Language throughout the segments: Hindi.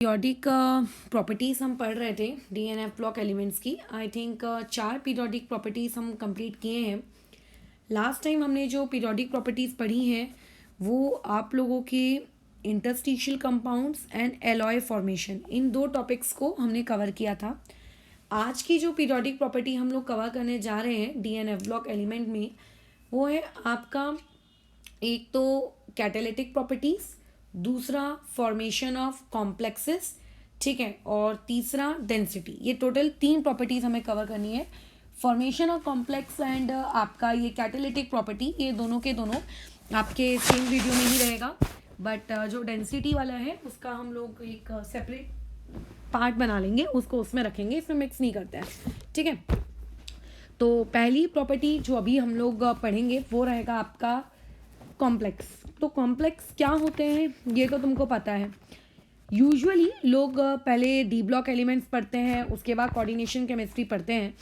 पीरियोडिक प्रॉपर्टीज़ हम पढ़ रहे थे डीएनएफ ब्लॉक एलिमेंट्स की। आई थिंक 4 पीरियोडिक प्रॉपर्टीज़ हम कंप्लीट किए हैं। लास्ट टाइम हमने जो पीरियोडिक प्रॉपर्टीज़ पढ़ी हैं वो आप लोगों के interstitial compounds and alloy formation, इन दो टॉपिक्स को हमने कवर किया था। आज की जो पीरियोडिक प्रॉपर्टी हम लोग कवर करने जा रहे हैं डीएनएफ ब्लॉक एलिमेंट में, वो है आपका एक तो कैटालिटिक प्रॉपर्टीज़, दूसरा फॉर्मेशन ऑफ कॉम्प्लेक्सेस, ठीक है, और तीसरा डेंसिटी। ये टोटल 3 प्रॉपर्टीज़ हमें कवर करनी है। फॉर्मेशन ऑफ कॉम्प्लेक्स एंड आपका ये कैटालिटिक प्रॉपर्टी, ये दोनों के दोनों आपके सेम वीडियो में ही रहेगा, बट जो डेंसिटी वाला है उसका हम लोग एक सेपरेट पार्ट बना लेंगे, उसको उसमें रखेंगे, इसमें मिक्स नहीं करते हैं, ठीक है। तो पहली प्रॉपर्टी जो अभी हम लोग पढ़ेंगे वो रहेगा आपका कॉम्प्लेक्स। तो कॉम्प्लेक्स क्या होते हैं ये तो तुमको पता है। यूजुअली लोग पहले डी ब्लॉक एलिमेंट्स पढ़ते हैं, उसके बाद कोऑर्डिनेशन केमिस्ट्री पढ़ते हैं,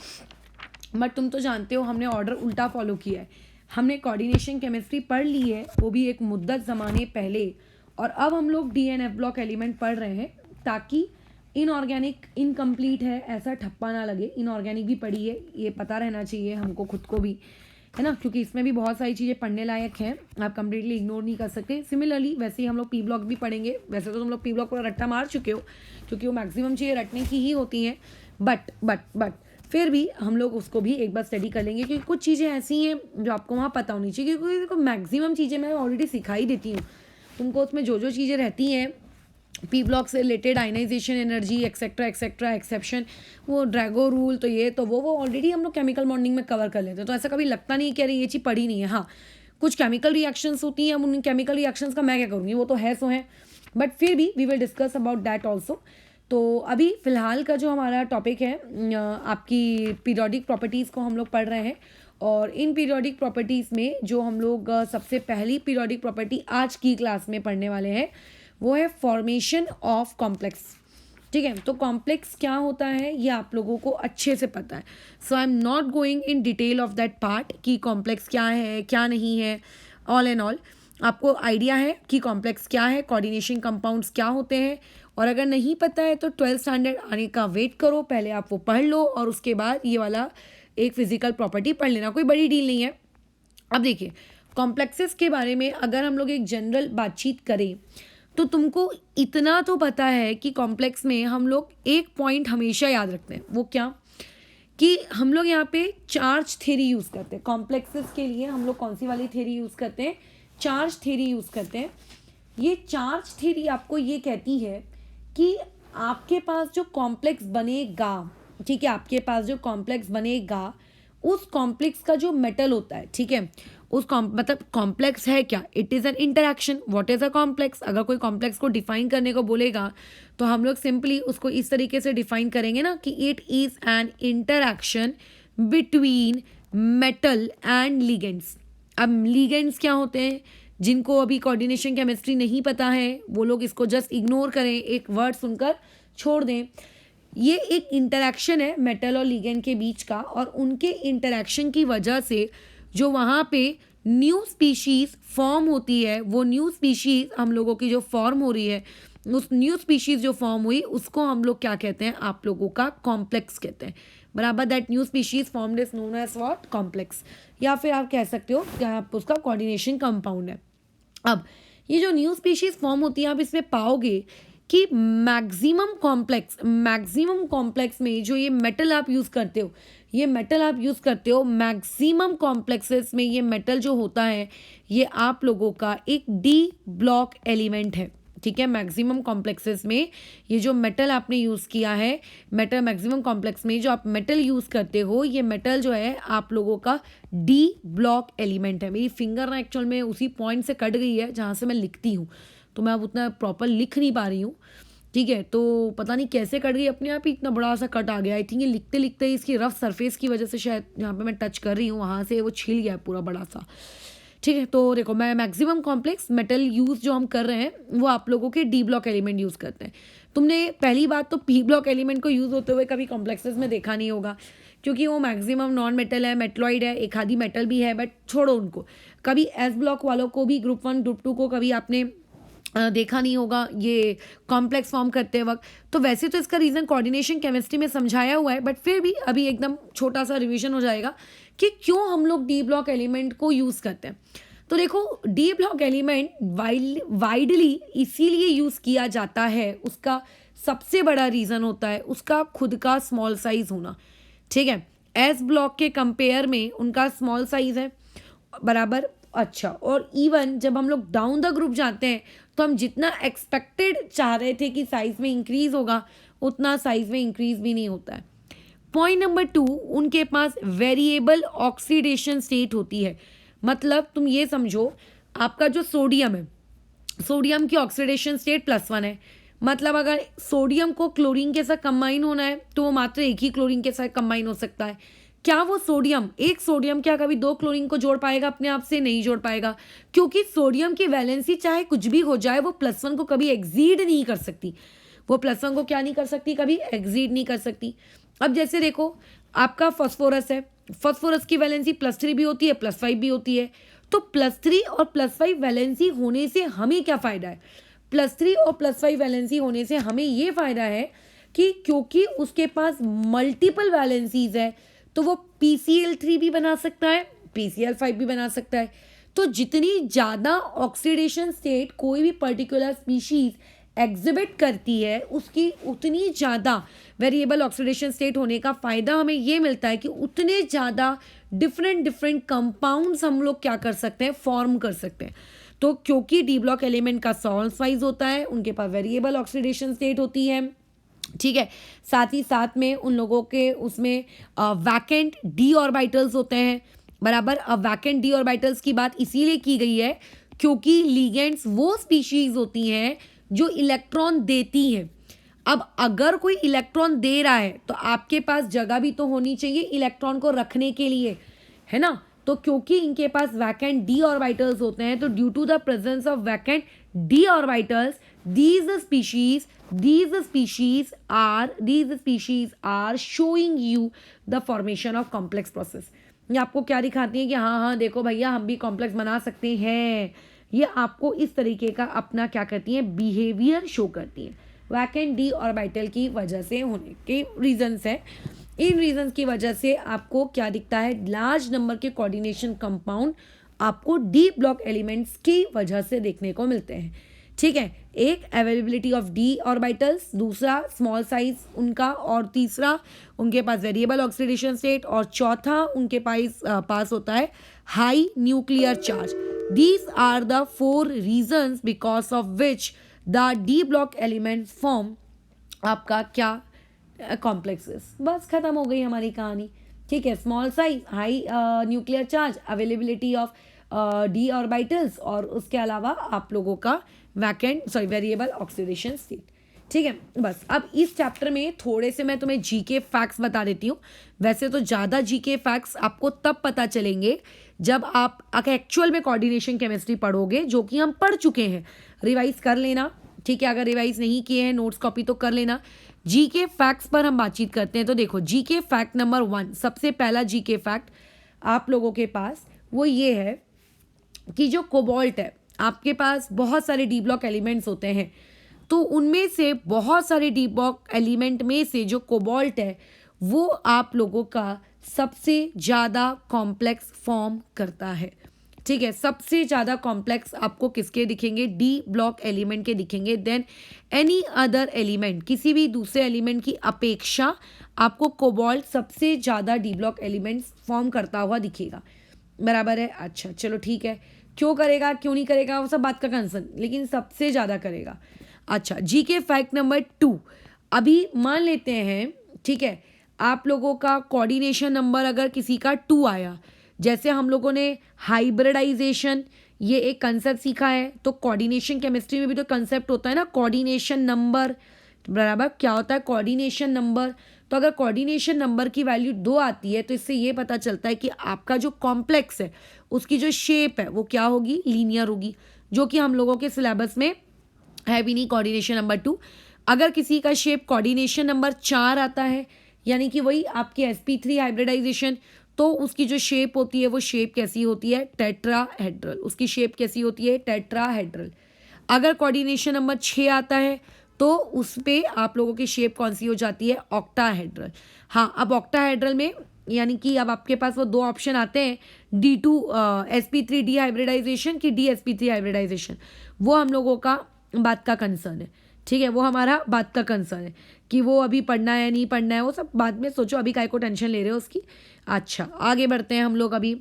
बट तुम तो जानते हो हमने ऑर्डर उल्टा फॉलो किया है। हमने कोऑर्डिनेशन केमिस्ट्री पढ़ ली है, वो भी एक मुद्दत ज़माने पहले, और अब हम लोग डीएनएफ ब्लॉक एलिमेंट पढ़ रहे हैं ताकि इनऑर्गेनिक इनकम्प्लीट है ऐसा ठप्पा ना लगे। इनऑर्गेनिक भी पढ़ी है, ये पता रहना चाहिए हमको खुद को भी, है ना, क्योंकि इसमें भी बहुत सारी चीज़ें पढ़ने लायक हैं, आप कंप्लीटली इग्नोर नहीं कर सकते। सिमिलरली वैसे ही हम लोग पी ब्लॉक भी पढ़ेंगे। वैसे तो तुम लोग पी ब्लॉक पूरा रट्टा मार चुके हो क्योंकि वो मैक्सिमम चीज़ें रटने की ही होती हैं, बट फिर भी हम लोग उसको भी एक बार स्टडी कर लेंगे क्योंकि कुछ चीज़ें ऐसी हैं जो आपको वहाँ पता होनी चाहिए, क्योंकि देखो मैक्सिमम चीज़ें मैं ऑलरेडी सिखाई देती हूँ तुमको। उसमें जो जो चीज़ें रहती हैं पी ब्लॉक से related, ionisation energy etcetera etcetera, exception, वो ड्रैगो रूल, तो ये तो वो ऑलरेडी हम लोग केमिकल बॉन्डिंग में कवर कर लेते हैं। तो ऐसा कभी लगता नहीं कि अरे ये चीज़ पढ़ी नहीं है। हाँ, कुछ केमिकल रिएक्शंस होती हैं, अब उन केमिकल रिएक्शंस का मैं क्या करूँगी, वो तो है सो है, बट फिर भी we will discuss about that also. तो अभी फ़िलहाल का जो हमारा टॉपिक है आपकी पीरियोडिक प्रॉपर्टीज़ को हम लोग पढ़ रहे हैं, और इन पीरियोडिक प्रॉपर्टीज़ में जो हम लोग सबसे पहली पीरियोडिक प्रॉपर्टी आज की क्लास में पढ़ने वाले हैं वो है फॉर्मेशन ऑफ कॉम्प्लेक्स, ठीक है। तो कॉम्प्लेक्स क्या होता है ये आप लोगों को अच्छे से पता है, so I am not going in detail of that part कि कॉम्प्लेक्स क्या है क्या नहीं है। ऑल एंड ऑल आपको आइडिया है कि कॉम्प्लेक्स क्या है, कोऑर्डिनेशन कंपाउंड्स क्या होते हैं, और अगर नहीं पता है तो 12th स्टैंडर्ड आने का वेट करो, पहले आप वो पढ़ लो और उसके बाद ये वाला एक फिजिकल प्रॉपर्टी पढ़ लेना, कोई बड़ी डील नहीं है। अब देखिए कॉम्प्लेक्सेस के बारे में अगर हम लोग एक जनरल बातचीत करें तो तुमको इतना तो पता है कि कॉम्प्लेक्स में हम लोग एक पॉइंट हमेशा याद रखते हैं, वो क्या, कि हम लोग यहाँ पे चार्ज थ्योरी यूज़ करते हैं। कॉम्प्लेक्सेस के लिए हम लोग कौन सी वाली थ्योरी यूज़ करते हैं, चार्ज थ्योरी यूज़ करते हैं। ये चार्ज थ्योरी आपको ये कहती है कि आपके पास जो कॉम्प्लेक्स बनेगा, ठीक है, आपके पास जो कॉम्प्लेक्स बनेगा उस कॉम्प्लेक्स का जो मेटल होता है, ठीक है, उस मतलब कॉम्प्लेक्स है क्या, it is an interaction. What is a complex, अगर कोई कॉम्प्लेक्स को डिफाइन करने को बोलेगा तो हम लोग सिंपली उसको इस तरीके से डिफाइन करेंगे ना कि it is an interaction between metal and ligands. अब लिगेंड्स क्या होते हैं, जिनको अभी कोऑर्डिनेशन केमिस्ट्री नहीं पता है वो लोग इसको जस्ट इग्नोर करें, एक वर्ड सुनकर छोड़ दें। ये एक इंटरैक्शन है मेटल और लिगेंड के बीच का, और उनके इंटरैक्शन की वजह से जो वहाँ पे न्यू स्पीशीज़ फॉर्म होती है, वो न्यू स्पीशीज़ हम लोगों की जो फॉर्म हो रही है, उस न्यू स्पीशीज़ जो फॉर्म हुई उसको हम लोग क्या कहते हैं, आप लोगों का कॉम्प्लेक्स कहते हैं, बराबर। That new species formed is known as what, complex, या फिर आप कह सकते हो कि आप उसका कोऑर्डिनेशन कंपाउंड है। अब ये जो न्यू स्पीशीज़ फॉर्म होती है आप इसमें पाओगे कि मैक्सिमम कॉम्प्लेक्स में जो ये मेटल आप यूज़ करते हो, मैक्सिमम कॉम्प्लेक्सेस में ये मेटल जो होता है ये आप लोगों का एक डी ब्लॉक एलिमेंट है, ठीक है। मैक्सिमम कॉम्प्लेक्सेस में ये जो मेटल आपने यूज़ किया है, मैक्सिमम कॉम्प्लेक्स में जो आप मेटल यूज़ करते हो, ये मेटल जो है आप लोगों का डी ब्लॉक एलिमेंट है। मेरी फिंगर ना एक्चुअल में उसी पॉइंट से कट गई है जहाँ से मैं लिखती हूँ, तो मैं अब उतना प्रॉपर लिख नहीं पा रही हूँ, ठीक है। तो पता नहीं कैसे कट गई, अपने आप ही इतना बड़ा सा कट आ गया। आई थिंक ये लिखते लिखते ही इसकी रफ सरफेस की वजह से शायद जहाँ पे मैं टच कर रही हूँ वहाँ से वो छिल गया पूरा बड़ा सा, ठीक है। तो देखो मैं मैक्सिमम कॉम्प्लेक्स मेटल यूज़ जो हम कर रहे हैं वो आप लोगों के डी ब्लॉक एलिमेंट यूज़ करते हैं। तुमने पहली बात तो पी ब्लॉक एलिमेंट को यूज़ होते हुए कभी कॉम्प्लेक्सेस में देखा नहीं होगा, क्योंकि वो मैक्सिमम नॉन मेटल है, मेटलॉइड है, एक आधी मेटल भी है, बट छोड़ो उनको। कभी एस ब्लॉक वालों को भी, ग्रुप 1 ग्रुप 2 को कभी आपने देखा नहीं होगा ये कॉम्प्लेक्स फॉर्म करते वक्त। तो वैसे तो इसका रीज़न कोऑर्डिनेशन केमिस्ट्री में समझाया हुआ है, बट फिर भी अभी एकदम छोटा सा रिवीजन हो जाएगा कि क्यों हम लोग डी ब्लॉक एलिमेंट को यूज़ करते हैं। तो देखो, डी ब्लॉक एलिमेंट वाइडली इसीलिए यूज़ किया जाता है, उसका सबसे बड़ा रीज़न होता है उसका खुद का स्मॉल साइज होना। ठीक है, एस ब्लॉक के कंपेयर में उनका स्मॉल साइज है बराबर। अच्छा, और इवन जब हम लोग डाउन द ग्रुप जाते हैं तो हम जितना एक्सपेक्टेड चाह रहे थे कि साइज में इंक्रीज होगा, उतना साइज में इंक्रीज भी नहीं होता है। पॉइंट नंबर 2, उनके पास वेरिएबल ऑक्सीडेशन स्टेट होती है। मतलब तुम ये समझो, आपका जो सोडियम है, सोडियम की ऑक्सीडेशन स्टेट +1 है। मतलब अगर सोडियम को क्लोरीन के साथ कंबाइन होना है तो वो मात्र एक ही क्लोरीन के साथ कंबाइन हो सकता है। क्या वो सोडियम, एक सोडियम क्या कभी 2 क्लोरीन को जोड़ पाएगा अपने आप से? नहीं जोड़ पाएगा, क्योंकि सोडियम की वैलेंसी चाहे कुछ भी हो जाए वो +1 को कभी एग्जीड नहीं कर सकती। वो +1 को क्या नहीं कर सकती? कभी एग्जीड नहीं कर सकती। अब जैसे देखो, आपका फॉस्फोरस है, फॉस्फोरस की वैलेंसी +3 भी होती है, +5 भी होती है। तो +3 और +5 वैलेंसी होने से हमें क्या फ़ायदा है? +3 और +5 वैलेंसी होने से हमें ये फ़ायदा है कि क्योंकि उसके पास मल्टीपल वैलेंसीज है तो वो PCl3 भी बना सकता है, PCl5 भी बना सकता है। तो जितनी ज़्यादा ऑक्सीडेशन स्टेट कोई भी पर्टिकुलर स्पीशीज एग्जिबिट करती है, उसकी उतनी ज़्यादा वेरिएबल ऑक्सीडेशन स्टेट होने का फ़ायदा हमें ये मिलता है कि उतने ज़्यादा डिफरेंट कंपाउंड्स हम लोग क्या कर सकते हैं? फॉर्म कर सकते हैं। तो क्योंकि डी ब्लॉक एलिमेंट का सॉल्व साइज होता है, उनके पास वेरिएबल ऑक्सीडेशन स्टेट होती है। ठीक है, साथ ही साथ में उन लोगों के उसमें वैकेंट डी ऑर्बिटल्स होते हैं बराबर। अब वैकेंट डी ऑर्बिटल्स की बात इसीलिए की गई है क्योंकि लिगेंड्स वो स्पीशीज होती हैं जो इलेक्ट्रॉन देती हैं। अब अगर कोई इलेक्ट्रॉन दे रहा है तो आपके पास जगह भी तो होनी चाहिए इलेक्ट्रॉन को रखने के लिए, है ना? तो क्योंकि इनके पास वैकेंट डी ऑर्बिटल्स होते हैं, तो due to the presence of vacant D orbitals, these species are showing you the formation of complex process। ये आपको क्या दिखाती है कि हाँ हाँ देखो भैया, हम भी कॉम्प्लेक्स बना सकते हैं। ये आपको इस तरीके का अपना क्या करती है? बिहेवियर शो करती है। वैकेंट डी ऑर्बिटल की वजह से होने के रीजंस है। इन रीजंस की वजह से आपको क्या दिखता है? लार्ज नंबर के कोऑर्डिनेशन कंपाउंड आपको डी ब्लॉक एलिमेंट्स की वजह से देखने को मिलते हैं। ठीक है, एक अवेलेबिलिटी ऑफ डी ऑर्बिटल्स, दूसरा स्मॉल साइज उनका, और तीसरा उनके पास वेरिएबल ऑक्सीडेशन स्टेट, और चौथा उनके पास होता है high nuclear charge. These are the 4 reasons because of which the D block elements form आपका क्या? कॉम्प्लेक्सेस। बस खत्म हो गई हमारी कहानी। ठीक है, small size, high nuclear charge, availability of D orbitals, और उसके अलावा आप लोगों का वेरिएबल ऑक्सीडेशन स्टेट। ठीक है, बस अब इस चैप्टर में थोड़े से मैं तुम्हें जीके फैक्ट्स बता देती हूँ। वैसे तो ज़्यादा जीके फैक्ट्स आपको तब पता चलेंगे जब आप एक्चुअल में कोऑर्डिनेशन केमिस्ट्री पढ़ोगे, जो कि हम पढ़ चुके हैं। रिवाइज कर लेना, ठीक है? अगर रिवाइज नहीं किए हैं, नोट्स कॉपी तो कर लेना। जीके फैक्ट्स पर हम बातचीत करते हैं। तो देखो, जीके फैक्ट नंबर 1, सबसे पहला जीके फैक्ट आप लोगों के पास वो ये है कि जो कोबाल्ट है, आपके पास बहुत सारे डी ब्लॉक एलिमेंट्स होते हैं, तो उनमें से बहुत सारे डी ब्लॉक एलिमेंट में से जो कोबाल्ट है वो आप लोगों का सबसे ज़्यादा कॉम्प्लेक्स फॉर्म करता है। ठीक है, सबसे ज़्यादा कॉम्प्लेक्स आपको किसके दिखेंगे? डी ब्लॉक एलिमेंट के दिखेंगे। देन एनी अदर एलिमेंट, किसी भी दूसरे एलिमेंट की अपेक्षा आपको कोबाल्ट सबसे ज़्यादा डी ब्लॉक एलिमेंट्स फॉर्म करता हुआ दिखेगा। बराबर है? अच्छा चलो ठीक है, क्यों करेगा क्यों नहीं करेगा वो सब बात का कंसर्न, लेकिन सबसे ज़्यादा करेगा। अच्छा, जीके फैक्ट नंबर 2, अभी मान लेते हैं, ठीक है, आप लोगों का कोऑर्डिनेशन नंबर अगर किसी का 2 आया, जैसे हम लोगों ने हाइब्रिडाइजेशन ये एक कंसेप्ट सीखा है, तो कोऑर्डिनेशन केमिस्ट्री में भी तो कंसेप्ट होता है ना, कोऑर्डिनेशन नंबर। बराबर, क्या होता है? Coordination number. तो अगर कोऑर्डिनेशन नंबर की वैल्यू 2 आती है तो इससे ये पता चलता है कि आपका जो कॉम्प्लेक्स है उसकी जो शेप है वो क्या होगी? लीनियर होगी, जो कि हम लोगों के सिलेबस में है भी नहीं। कोऑर्डिनेशन नंबर 2, अगर किसी का शेप कोऑर्डिनेशन नंबर 4 आता है, यानी कि वही आपकी sp3 हाइब्रिडाइजेशन, तो उसकी जो शेप होती है वो शेप कैसी होती है? टेट्राहेड्रल। उसकी शेप कैसी होती है? टेट्राहेड्रल। अगर कोऑर्डिनेशन नंबर 6 आता है तो उस पे आप लोगों की शेप कौन सी हो जाती है, ऑक्टाहेड्रल। हाँ, अब ऑक्टाहेड्रल में यानी कि अब आपके पास वो दो ऑप्शन आते हैं, D2sp3 डिहाइब्रिडाइजेशन की DsP3 हाइब्रिडाइजेशन। वो हम लोगों का बात का कंसर्न है, ठीक है, वो हमारा बात का कंसर्न है कि वो अभी पढ़ना है नहीं पढ़ना है, वो सब बाद में सोचो, अभी काय को टेंशन ले रहे हो उसकी। अच्छा, आगे बढ़ते हैं हम लोग अभी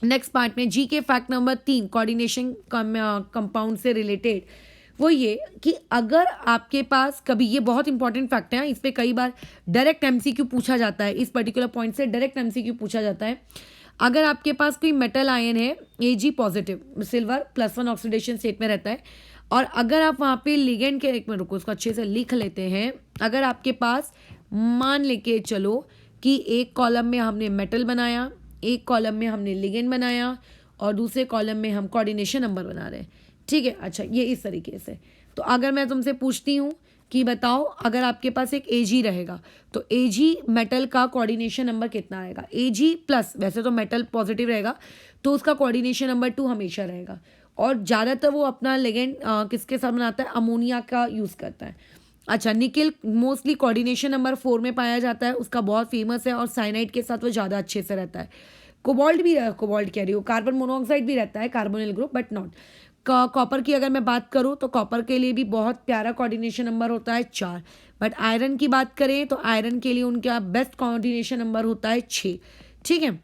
नेक्स्ट पार्ट में। जी के फैक्ट नंबर 3 कोऑर्डिनेशन कंपाउंड से रिलेटेड, वो ये कि अगर आपके पास कभी, ये बहुत इंपॉर्टेंट फैक्ट है, इस पे कई बार डायरेक्ट एमसीक्यू पूछा जाता है, इस पर्टिकुलर पॉइंट से डायरेक्ट एमसीक्यू पूछा जाता है। अगर आपके पास कोई मेटल आयन है Ag positive, silver +1 oxidation state में रहता है, और अगर आप वहाँ पे लिगेंड के, एक मिनट रुको उसको अच्छे से लिख लेते हैं। अगर आपके पास मान लेके चलो कि एक कॉलम में हमने मेटल बनाया, एक कॉलम में हमने लिगेंड बनाया, और दूसरे कॉलम में हम कोऑर्डिनेशन नंबर बना रहे हैं, ठीक है। अच्छा, ये इस तरीके से। तो अगर मैं तुमसे पूछती हूँ कि बताओ, अगर आपके पास एक Ag रहेगा तो Ag मेटल का कोऑर्डिनेशन नंबर कितना आएगा, Ag प्लस, वैसे तो मेटल पॉजिटिव रहेगा तो उसका कोऑर्डिनेशन नंबर 2 हमेशा रहेगा, और ज़्यादातर वो अपना लिगेंड किसके साथ बनाता है, अमोनिया का यूज़ करता है। अच्छा, निकेल मोस्टली कोऑर्डिनेशन नंबर 4 में पाया जाता है, उसका बहुत फेमस है, और साइनाइड के साथ वो ज़्यादा अच्छे से रहता है। कोबाल्ट भी, कोबाल्ट कह रही हूँ, कार्बन मोनोऑक्साइड भी रहता है, carbonyl group, but not. Copper की अगर मैं बात करूँ तो कॉपर के लिए भी बहुत प्यारा कोऑर्डिनेशन नंबर होता है 4। बट आयरन की बात करें तो आयरन के लिए उनका बेस्ट कोऑर्डिनेशन नंबर होता है 6, ठीक है।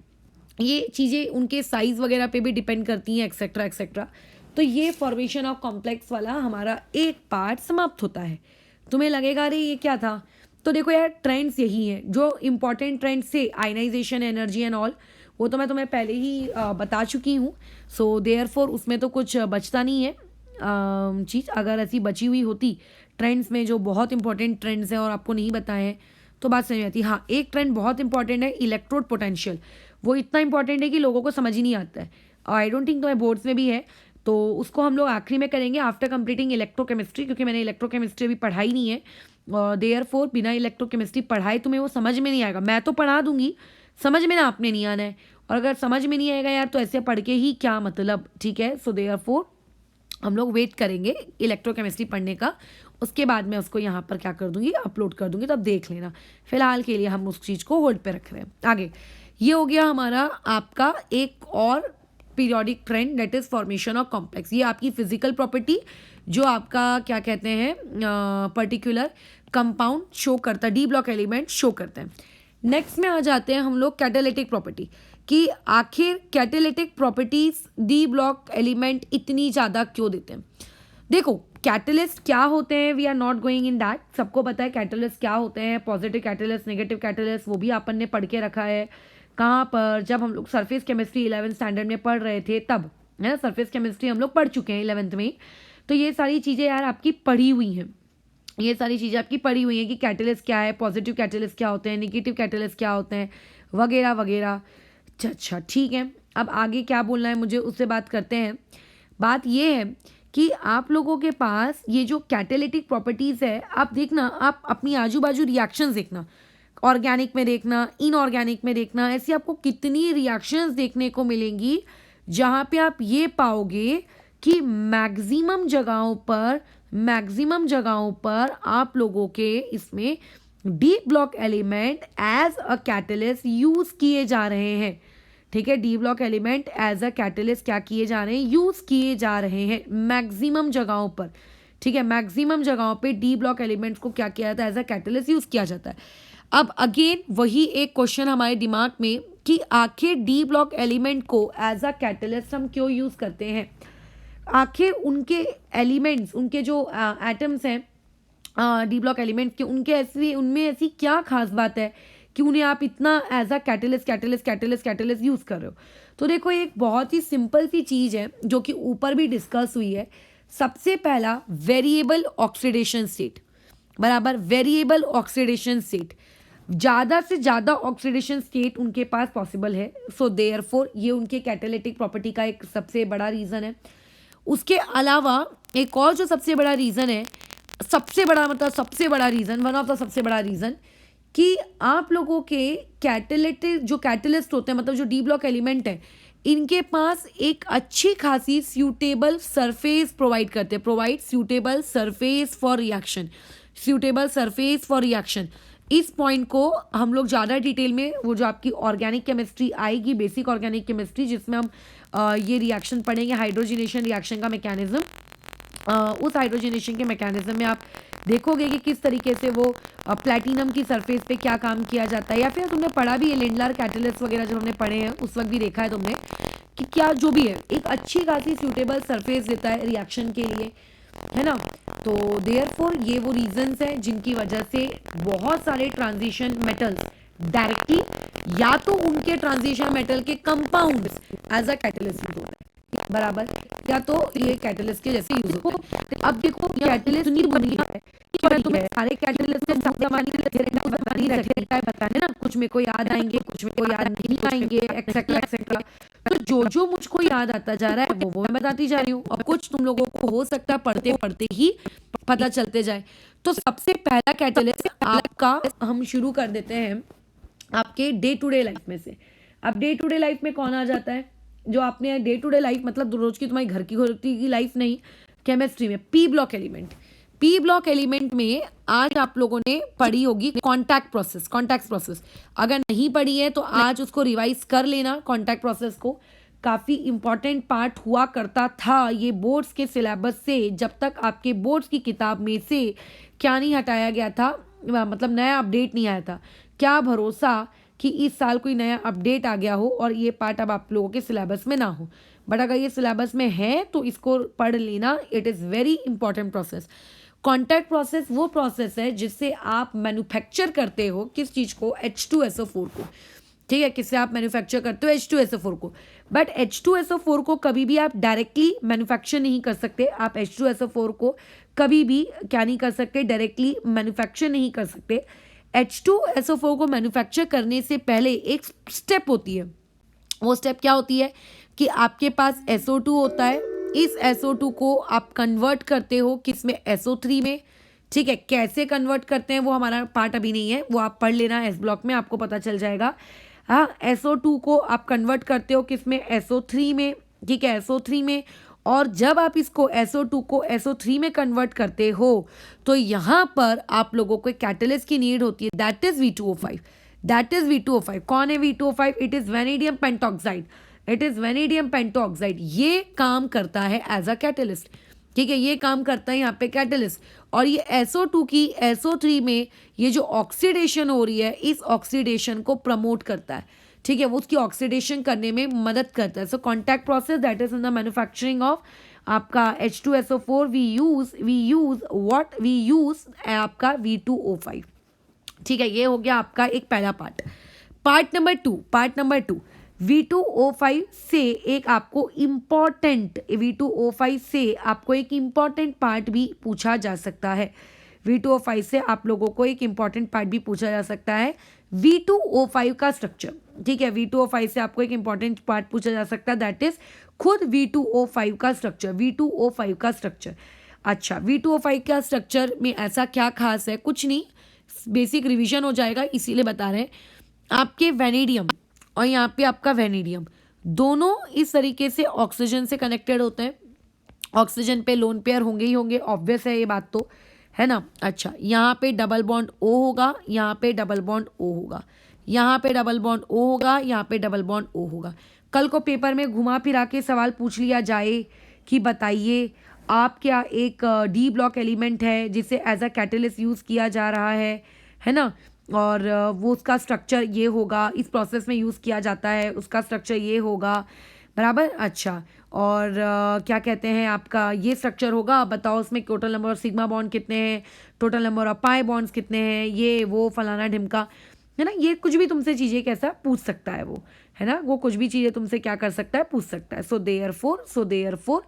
ये चीज़ें उनके साइज़ वगैरह पे भी डिपेंड करती हैं, एक्सेट्रा एक्सेट्रा। तो ये फॉर्मेशन ऑफ कॉम्प्लेक्स वाला हमारा एक पार्ट समाप्त होता है। तुम्हें लगेगा अरे ये क्या था, तो देखो यार, ट्रेंड्स यही हैं जो इंपॉर्टेंट ट्रेंड्स से, आयनाइजेशन, एनर्जी एंड ऑल, वो तो मैं तुम्हें पहले ही बता चुकी हूँ। सो देयरफॉर उसमें तो कुछ बचता नहीं है चीज़। अगर ऐसी बची हुई होती ट्रेंड्स में जो बहुत इंपॉर्टेंट ट्रेंड्स हैं और आपको नहीं बताए हैं तो बात समझ आती। हाँ, एक ट्रेंड बहुत इंपॉर्टेंट है, इलेक्ट्रोड पोटेंशियल। वो इतना इंपॉर्टेंट है कि लोगों को समझ ही नहीं आता है, और आई डोंट थिंक तो बोर्ड्स में भी है, तो उसको हम लोग आखिरी में करेंगे आफ्टर कंप्लीटिंग इलेक्ट्रोकेमिस्ट्री, क्योंकि मैंने इलेक्ट्रोकेमिस्ट्री अभी पढ़ाई नहीं है, और देयरफॉर बिना इलेक्ट्रोकेमिस्ट्री पढ़ाए तुम्हें वो समझ में नहीं आएगा। मैं तो पढ़ा दूंगी, समझ में ना आपने नहीं आना है, और अगर समझ में नहीं आएगा यार तो ऐसे पढ़ के ही क्या मतलब, ठीक है। सो देयरफॉर हम लोग वेट करेंगे इलेक्ट्रोकेमिस्ट्री पढ़ने का, उसके बाद मैं उसको यहाँ पर क्या कर दूंगी, अपलोड कर दूंगी, तो अब देख लेना। फिलहाल के लिए हम उस चीज़ को होल्ड पे रख रहे हैं। आगे ये हो गया हमारा आपका एक और periodic trend, that is formation of complex. ये आपकी फिजिकल प्रॉपर्टी जो आपका क्या कहते हैं, पर्टिकुलर कंपाउंड शो करता है, डी ब्लॉक एलिमेंट शो करते हैं। नेक्स्ट में आ जाते हैं हम लोग कैटालिटिक प्रॉपर्टी, कि आखिर catalytic properties D block element इतनी ज़्यादा क्यों देते हैं। देखो, कैटलिस्ट क्या होते हैं, we are not going in that, सबको पता है कैटलिस्ट क्या होते हैं, पॉजिटिव कैटलिस्ट, नेगेटिव कैटलिस्ट, वो भी अपन ने पढ़ के रखा है। कहाँ पर, जब हम लोग सरफेस केमिस्ट्री 11th स्टैंडर्ड में पढ़ रहे थे तब, है ना, सरफेस केमिस्ट्री हम लोग पढ़ चुके हैं 11th में। तो ये सारी चीज़ें यार आपकी पढ़ी हुई हैं, ये सारी चीज़ें आपकी पढ़ी हुई हैं कि कैटलिस्ट क्या है, पॉजिटिव कैटलिस्ट क्या होते हैं, नेगेटिव कैटलिस्ट क्या होते हैं, वगैरह वगैरह। अच्छा ठीक है, अब आगे क्या बोलना है मुझे उससे बात करते हैं। बात ये है कि आप लोगों के पास ये जो कैटालिटिक प्रॉपर्टीज़ है, आप देखना, आप अपनी आजू बाजू रिएक्शंस देखना, ऑर्गेनिक में देखना, इनऑर्गेनिक में देखना, ऐसी आपको कितनी रिएक्शंस देखने को मिलेंगी जहाँ पे आप ये पाओगे कि मैक्सिमम जगहों पर आप लोगों के इसमें D block element as a catalyst use किए जा रहे हैं। ठीक है, D block element as a catalyst क्या किए जा रहे हैं, यूज किए जा रहे हैं मैक्सिमम जगहों पर। ठीक है, मैक्सिमम जगहों पे डी ब्लॉक एलिमेंट्स को क्या किया जाता है, एज अ कैटलिस्ट यूज किया जाता है। अब अगेन वही एक क्वेश्चन हमारे दिमाग में कि आखिर डी ब्लॉक एलिमेंट को एज अ कैटलिस्ट हम क्यों यूज करते हैं। आखिर उनके एलिमेंट्स, उनके जो एटम्स हैं डी ब्लॉक एलिमेंट के, उनमें ऐसी क्या खास बात है कि उन्हें आप इतना एज अ कैटलिस्ट यूज़ कर रहे हो। तो देखो, एक बहुत ही सिंपल सी चीज़ है जो कि ऊपर भी डिस्कस हुई है। सबसे पहला वेरिएबल ऑक्सीडेशन स्टेट, बराबर, वेरिएबल ऑक्सीडेशन स्टेट, ज़्यादा से ज़्यादा ऑक्सीडेशन स्टेट उनके पास पॉसिबल है। सो देयरफॉर ये उनके कैटालिटिक प्रॉपर्टी का एक सबसे बड़ा रीज़न है। उसके अलावा एक और जो सबसे बड़ा रीज़न है, सबसे बड़ा रीज़न, वन ऑफ द सबसे बड़ा रीज़न, कि आप लोगों के कैटालिटिक जो कैटलिस्ट होते हैं, मतलब जो डी ब्लॉक एलिमेंट है, इनके पास एक अच्छी खासी सूटेबल सरफेस प्रोवाइड करते हैं, provide suitable surface for reaction, suitable surface for reaction. इस पॉइंट को हम लोग ज़्यादा डिटेल में, वो जो आपकी ऑर्गेनिक केमिस्ट्री आएगी, बेसिक ऑर्गेनिक केमिस्ट्री, जिसमें हम ये रिएक्शन पढ़ेंगे, हाइड्रोजनेशन रिएक्शन का मैकेनिज्म। उस हाइड्रोजनेशन के मैकेनिज्म में आप देखोगे कि किस तरीके से वो प्लैटिनम की सरफेस पे क्या काम किया जाता है, या फिर तुमने पढ़ा भी है लेंडलर कैटलिस्ट वगैरह जब हमने पढ़े हैं उस वक्त भी देखा है तुमने कि क्या जो भी है एक अच्छी खासी सूटेबल सरफेस देता है रिएक्शन के लिए, है ना। तो देयरफॉर ये वो रीजंस हैं जिनकी वजह से बहुत सारे ट्रांजिशन मेटल्स डायरेक्टली या तो उनके ट्रांजिशन मेटल के compounds as a catalyst use होते हैं, बराबर, या तो ये कैटलिस्ट के जैसे यूज होते हैं। अब देखो कैटलिस्ट नहीं बनी है कि अगर तुम्हें सारे कैटलिस्ट के शब्द बताने ना, कुछ मेरे को याद आएंगे, कुछ मेरे को याद नहीं आएंगे, एक्सेट्रा एक्सेट्रा। तो जो जो मुझको याद आता जा रहा है वो मैं बताती जा रही हूँ, और कुछ तुम लोगों को हो सकता है पढ़ते पढ़ते ही पता चलते जाए। तो सबसे पहला कैटलिस्ट आपका हम शुरू कर देते हैं आपके डे टू डे लाइफ में से। अब डे टू डे लाइफ में कौन आ जाता है, जो आपने डे टू डे लाइफ मतलब रोज की तुम्हारी घर की लाइफ नहीं, केमिस्ट्री में P block element. P block element में आज आप लोगों ने पढ़ी होगी कॉन्टैक्ट प्रोसेस। अगर नहीं पढ़ी है तो आज उसको रिवाइज कर लेना। कॉन्टैक्ट प्रोसेस को काफ़ी इंपॉर्टेंट पार्ट हुआ करता था ये बोर्ड्स के सिलेबस से, जब तक आपके बोर्ड्स की किताब में से क्या नहीं हटाया गया था, मतलब नया अपडेट नहीं आया था। क्या भरोसा कि इस साल कोई नया अपडेट आ गया हो और ये पार्ट अब आप लोगों के सिलेबस में ना हो, बट अगर ये सिलेबस में है तो इसको पढ़ लेना। It is very important process. Contact process वो प्रोसेस है जिससे आप मैन्युफैक्चर करते हो किस चीज़ को, H2SO4 को, ठीक है, किससे आप मैन्युफैक्चर करते हो H2SO4 को। बट H2SO4 को कभी भी आप डायरेक्टली मैन्युफैक्चर नहीं कर सकते। आप H2SO4 को कभी भी क्या नहीं कर सकते, डायरेक्टली मैन्युफैक्चर नहीं कर सकते। H2SO4 को मैन्युफैक्चर करने से पहले एक स्टेप होती है। वो स्टेप क्या होती है कि आपके पास SO2 होता है, इस SO2 को आप कन्वर्ट करते हो किस में, SO3 में, ठीक है। कैसे कन्वर्ट करते हैं वो हमारा पार्ट अभी नहीं है, वो आप पढ़ लेना एस ब्लॉक में, आपको पता चल जाएगा। हाँ, SO2 को आप कन्वर्ट करते हो किस में, SO3 में, ठीक है, SO3 में। और जब आप इसको SO2 को SO3 में कन्वर्ट करते हो तो यहाँ पर आप लोगों को कैटलिस्ट की नीड होती है, that is V2O5। That is V2O5। कौन है V2O5? It is vanadium pentoxide. It is vanadium pentoxide. ये काम करता है एज अ कैटलिस्ट, ठीक है, ये काम करता है यहाँ पे कैटलिस्ट। और ये SO2 की SO3 में ये जो ऑक्सीडेशन हो रही है, इस ऑक्सीडेशन को प्रमोट करता है, ठीक है, वो उसकी ऑक्सीडेशन करने में मदद करता है। So contact process that is in the manufacturing of आपका H2SO4 वी यूज आपका V2O5, ठीक है। ये हो गया आपका एक पहला part. Part number two V2O5 से एक आपको एक इम्पॉर्टेंट पार्ट भी पूछा जा सकता है। V2O5 से आप लोगों को एक इम्पॉर्टेंट पार्ट भी पूछा जा सकता है, V2O5 का स्ट्रक्चर, ठीक है। V2O5 से आपको एक इम्पॉर्टेंट पार्ट पूछा जा सकता है, दैट इज खुद V2O5 का स्ट्रक्चर। अच्छा, V2O5 का स्ट्रक्चर में ऐसा क्या खास है? कुछ नहीं, बेसिक रिवीजन हो जाएगा, इसीलिए बता रहे हैं। आपके वेनेडियम और यहाँ पे आपका वेनेडियम दोनों इस तरीके से ऑक्सीजन से कनेक्टेड होते हैं। ऑक्सीजन पे लोन पेयर होंगे ही होंगे, ऑब्वियस है ये बात तो, है ना। अच्छा, यहाँ पे डबल बॉन्ड O होगा, यहाँ पे डबल बॉन्ड O होगा, यहाँ पे डबल बॉन्ड O होगा, यहाँ पे डबल बॉन्ड O होगा। कल को पेपर में घुमा फिरा के सवाल पूछ लिया जाए कि बताइए आप क्या एक डी ब्लॉक एलिमेंट है जिसे एज अ कैटलिस्ट यूज़ किया जा रहा है ना, और वो उसका स्ट्रक्चर ये होगा, इस प्रोसेस में यूज़ किया जाता है, उसका स्ट्रक्चर ये होगा, बराबर। अच्छा, और क्या कहते हैं आपका ये स्ट्रक्चर होगा, बताओ उसमें total number of sigma bond कितने हैं, total number of pi bonds कितने हैं, ये वो फलाना ढिमका, है ना। ये कुछ भी तुमसे चीज़ें कैसा पूछ सकता है वो, है ना, वो कुछ भी चीज़ें तुमसे क्या कर सकता है, पूछ सकता है। सो देयरफॉर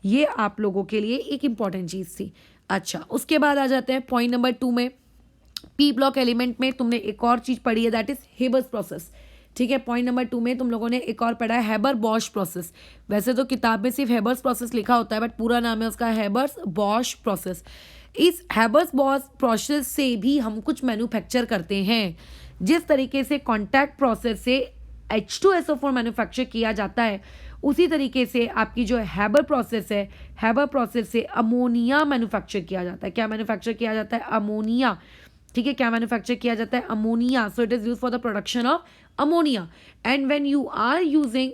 ये आप लोगों के लिए एक इम्पॉर्टेंट चीज़ थी। अच्छा, उसके बाद आ जाते हैं पॉइंट नंबर 2 में। पी ब्लॉक एलिमेंट में तुमने एक और चीज़ पढ़ी है, दैट इज हेबर्स प्रोसेस, ठीक है। पॉइंट नंबर 2 में तुम लोगों ने एक और पढ़ा है हेबर बॉश प्रोसेस। वैसे तो किताब में सिर्फ हेबर्स प्रोसेस लिखा होता है, बट पूरा नाम है उसका हेबर्स बॉश प्रोसेस। इस हेबर्स बॉश प्रोसेस से भी हम कुछ मैन्युफैक्चर करते हैं। जिस तरीके से कॉन्टैक्ट प्रोसेस से H2SO4 मैन्युफैक्चर किया जाता है, उसी तरीके से आपकी जो हैबर प्रोसेस है, हैबर प्रोसेस से अमोनिया मैन्युफैक्चर किया जाता है। क्या मैन्युफैक्चर किया जाता है? अमोनिया। ठीक है, क्या मैन्युफैक्चर किया जाता है? Ammonia. So it is use for the production of ammonia. And when you are using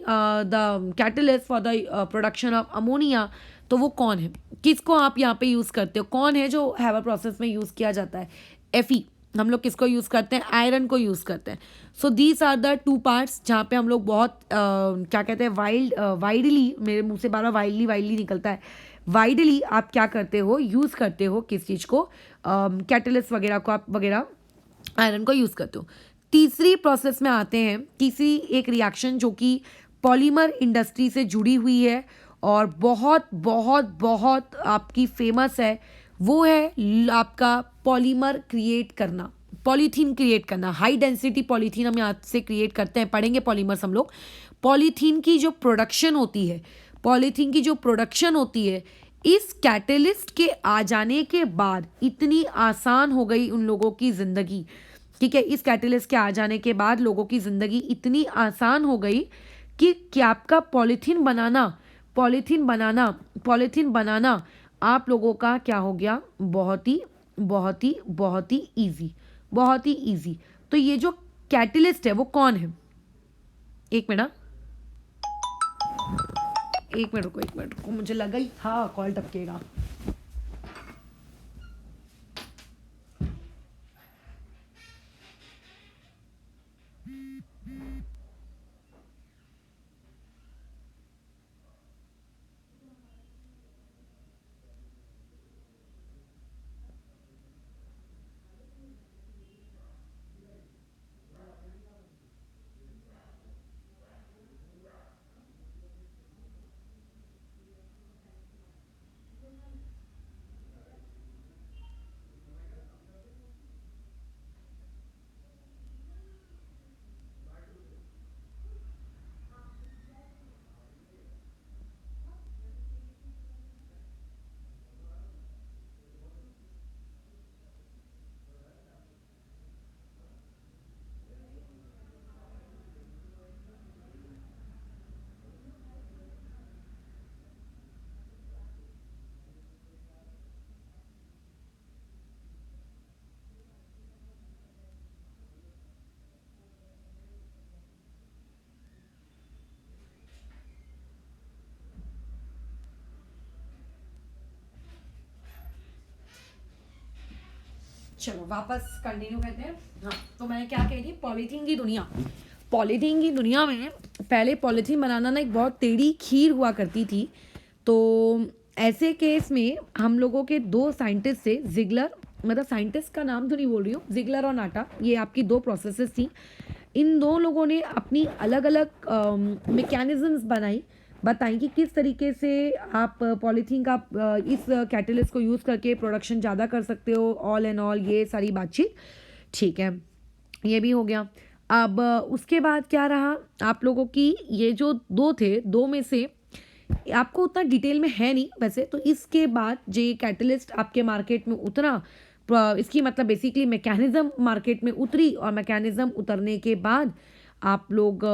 the catalyst for the production of ammonia, तो वो कौन है, किसको आप यहाँ पे यूज करते हो? कौन है जो हैवर प्रोसेस में यूज किया जाता है? Fe। हम लोग किसको यूज करते हैं? आयरन को यूज करते हैं। So these are the two parts जहाँ पे हम लोग बहुत क्या कहते हैं, वाइडली, मेरे मुंह से बार बार वाइडली निकलता है, वाइडली आप क्या करते हो, यूज करते हो किस चीज को, कैटलिस्ट वगैरह को, आप वगैरह आयरन को यूज करते हो। तीसरी प्रोसेस में आते हैं, तीसरी एक रिएक्शन जो कि पॉलीमर इंडस्ट्री से जुड़ी हुई है और बहुत बहुत बहुत आपकी फेमस है, वो है आपका पॉलीमर क्रिएट करना, पॉलीथीन क्रिएट करना। हाई डेंसिटी पॉलीथीन हम यहाँ से क्रिएट करते हैं, पढ़ेंगे पॉलीमर्स हम लोग। पॉलीथीन की जो प्रोडक्शन होती है, पॉलीथीन की जो प्रोडक्शन होती है, इस कैटलिस्ट के आ जाने के बाद इतनी आसान हो गई उन लोगों की ज़िंदगी। ठीक है, इस कैटलिस्ट के आ जाने के बाद लोगों की ज़िंदगी इतनी आसान हो गई कि आपका पॉलीथीन बनाना, पॉलीथीन बनाना, पॉलीथीन बनाना आप लोगों का क्या हो गया, बहुत ही बहुत ही बहुत ही ईजी, बहुत ही ईजी। तो ये जो कैटलिस्ट है वो कौन है? एक मिनट, एक मिनट रुको, एक मिनट रुको, मुझे लगा ही था कॉल टपकेगा। चलो वापस कंटिन्यू करते हैं। हाँ, तो मैं क्या कह रही, पॉलीथीन की दुनिया, पॉलीथीन की दुनिया में पहले पॉलीथीन बनाना ना एक बहुत टेढ़ी खीर हुआ करती थी। तो ऐसे केस में हम लोगों के दो साइंटिस्ट थे, जिगलर, मतलब साइंटिस्ट का नाम तो नहीं बोल रही हूँ, जिगलर और नाटा, ये आपकी दो प्रोसेसेस थी। इन दो लोगों ने अपनी अलग अलग मैकेनिज्म्स बताई कि किस तरीके से आप पॉलीथीन का इस कैटलिस्ट को यूज़ करके प्रोडक्शन ज़्यादा कर सकते हो, ऑल एंड ऑल ये सारी बातचीत। ठीक है, ये भी हो गया। अब उसके बाद क्या रहा आप लोगों की, ये जो दो थे, दो में से आपको उतना डिटेल में है नहीं वैसे, तो इसके बाद जो ये कैटलिस्ट आपके मार्केट में उतरा, इसकी मतलब बेसिकली मैकेनिज्म मार्केट में उतरी, और मैकेनिज्म उतरने के बाद आप लोग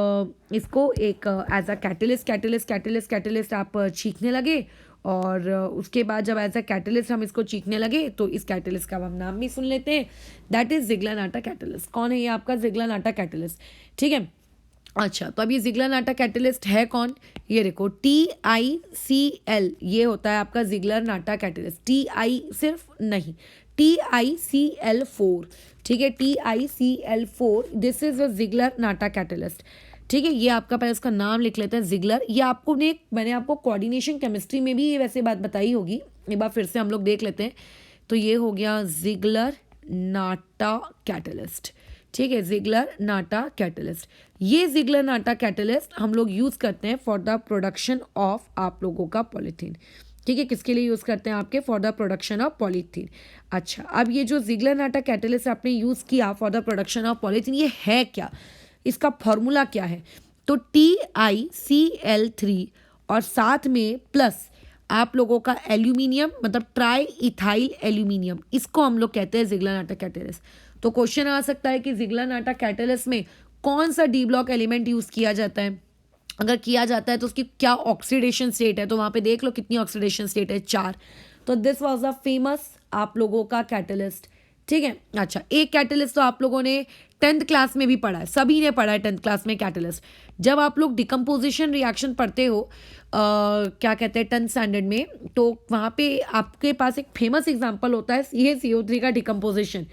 इसको एक एज अ कैटलिस्ट आप छींकने लगे। और उसके बाद जब एज अ कैटलिस्ट हम इसको चीखने लगे, तो इस कैटलिस्ट का हम नाम भी सुन लेते हैं, that is Ziggler NATA catalyst. कौन है ये आपका जिगलर नाटा कैटलिस्ट? ठीक है, अच्छा, तो अब ये जिगलर नाटा कैटलिस्ट है कौन? ये देखो, TiCl, ये होता है आपका जिगलर नाटा कैटलिस्ट। Ti सिर्फ नहीं, TiCl4, ठीक है, TiCl4, this is a Ziggler NATA catalyst. ठीक है, ये आपका पहले उसका नाम लिख लेते हैं, जिगलर। ये आपको मैंने आपको कोऑर्डिनेशन केमिस्ट्री में भी ये वैसे बात बताई होगी, एक बार फिर से हम लोग देख लेते हैं। तो ये हो गया जिगलर नाटा कैटलिस्ट। ठीक है, जिगलर नाटा कैटलिस्ट। ये जिगलर नाटा कैटलिस्ट हम लोग यूज़ करते हैं फॉर द प्रोडक्शन ऑफ आप लोगों का पॉलीथीन। ठीक है, किसके लिए यूज़ करते हैं आपके? For the production of polythene. अच्छा, अब ये जो जिगलर नाटा कैटलिस्ट आपने यूज़ किया for the production of polythene, ये है क्या, इसका फॉर्मूला क्या है? तो TiCl3 और साथ में प्लस आप लोगों का एल्यूमिनियम, मतलब ट्राई इथाइल एल्यूमिनियम, इसको हम लोग कहते हैं जिगलर नाटा कैटलिस्ट। तो क्वेश्चन आ सकता है कि जिगलर नाटा कैटलिस्ट में कौन सा डी ब्लॉक एलिमेंट यूज़ किया जाता है, अगर किया जाता है तो उसकी क्या ऑक्सीडेशन स्टेट है, तो वहाँ पे देख लो कितनी ऑक्सीडेशन स्टेट है, 4। तो दिस वाज द फेमस आप लोगों का कैटलिस्ट। ठीक है, अच्छा एक कैटलिस्ट तो आप लोगों ने 10th क्लास में भी पढ़ा है, सभी ने पढ़ा है 10th क्लास में कैटलिस्ट। जब आप लोग डिकम्पोजिशन रिएक्शन पढ़ते हो क्या कहते हैं 10th स्टैंडर्ड में, तो वहाँ पे आपके पास एक फेमस एग्जाम्पल होता है CaCO3 का डिकम्पोजिशन।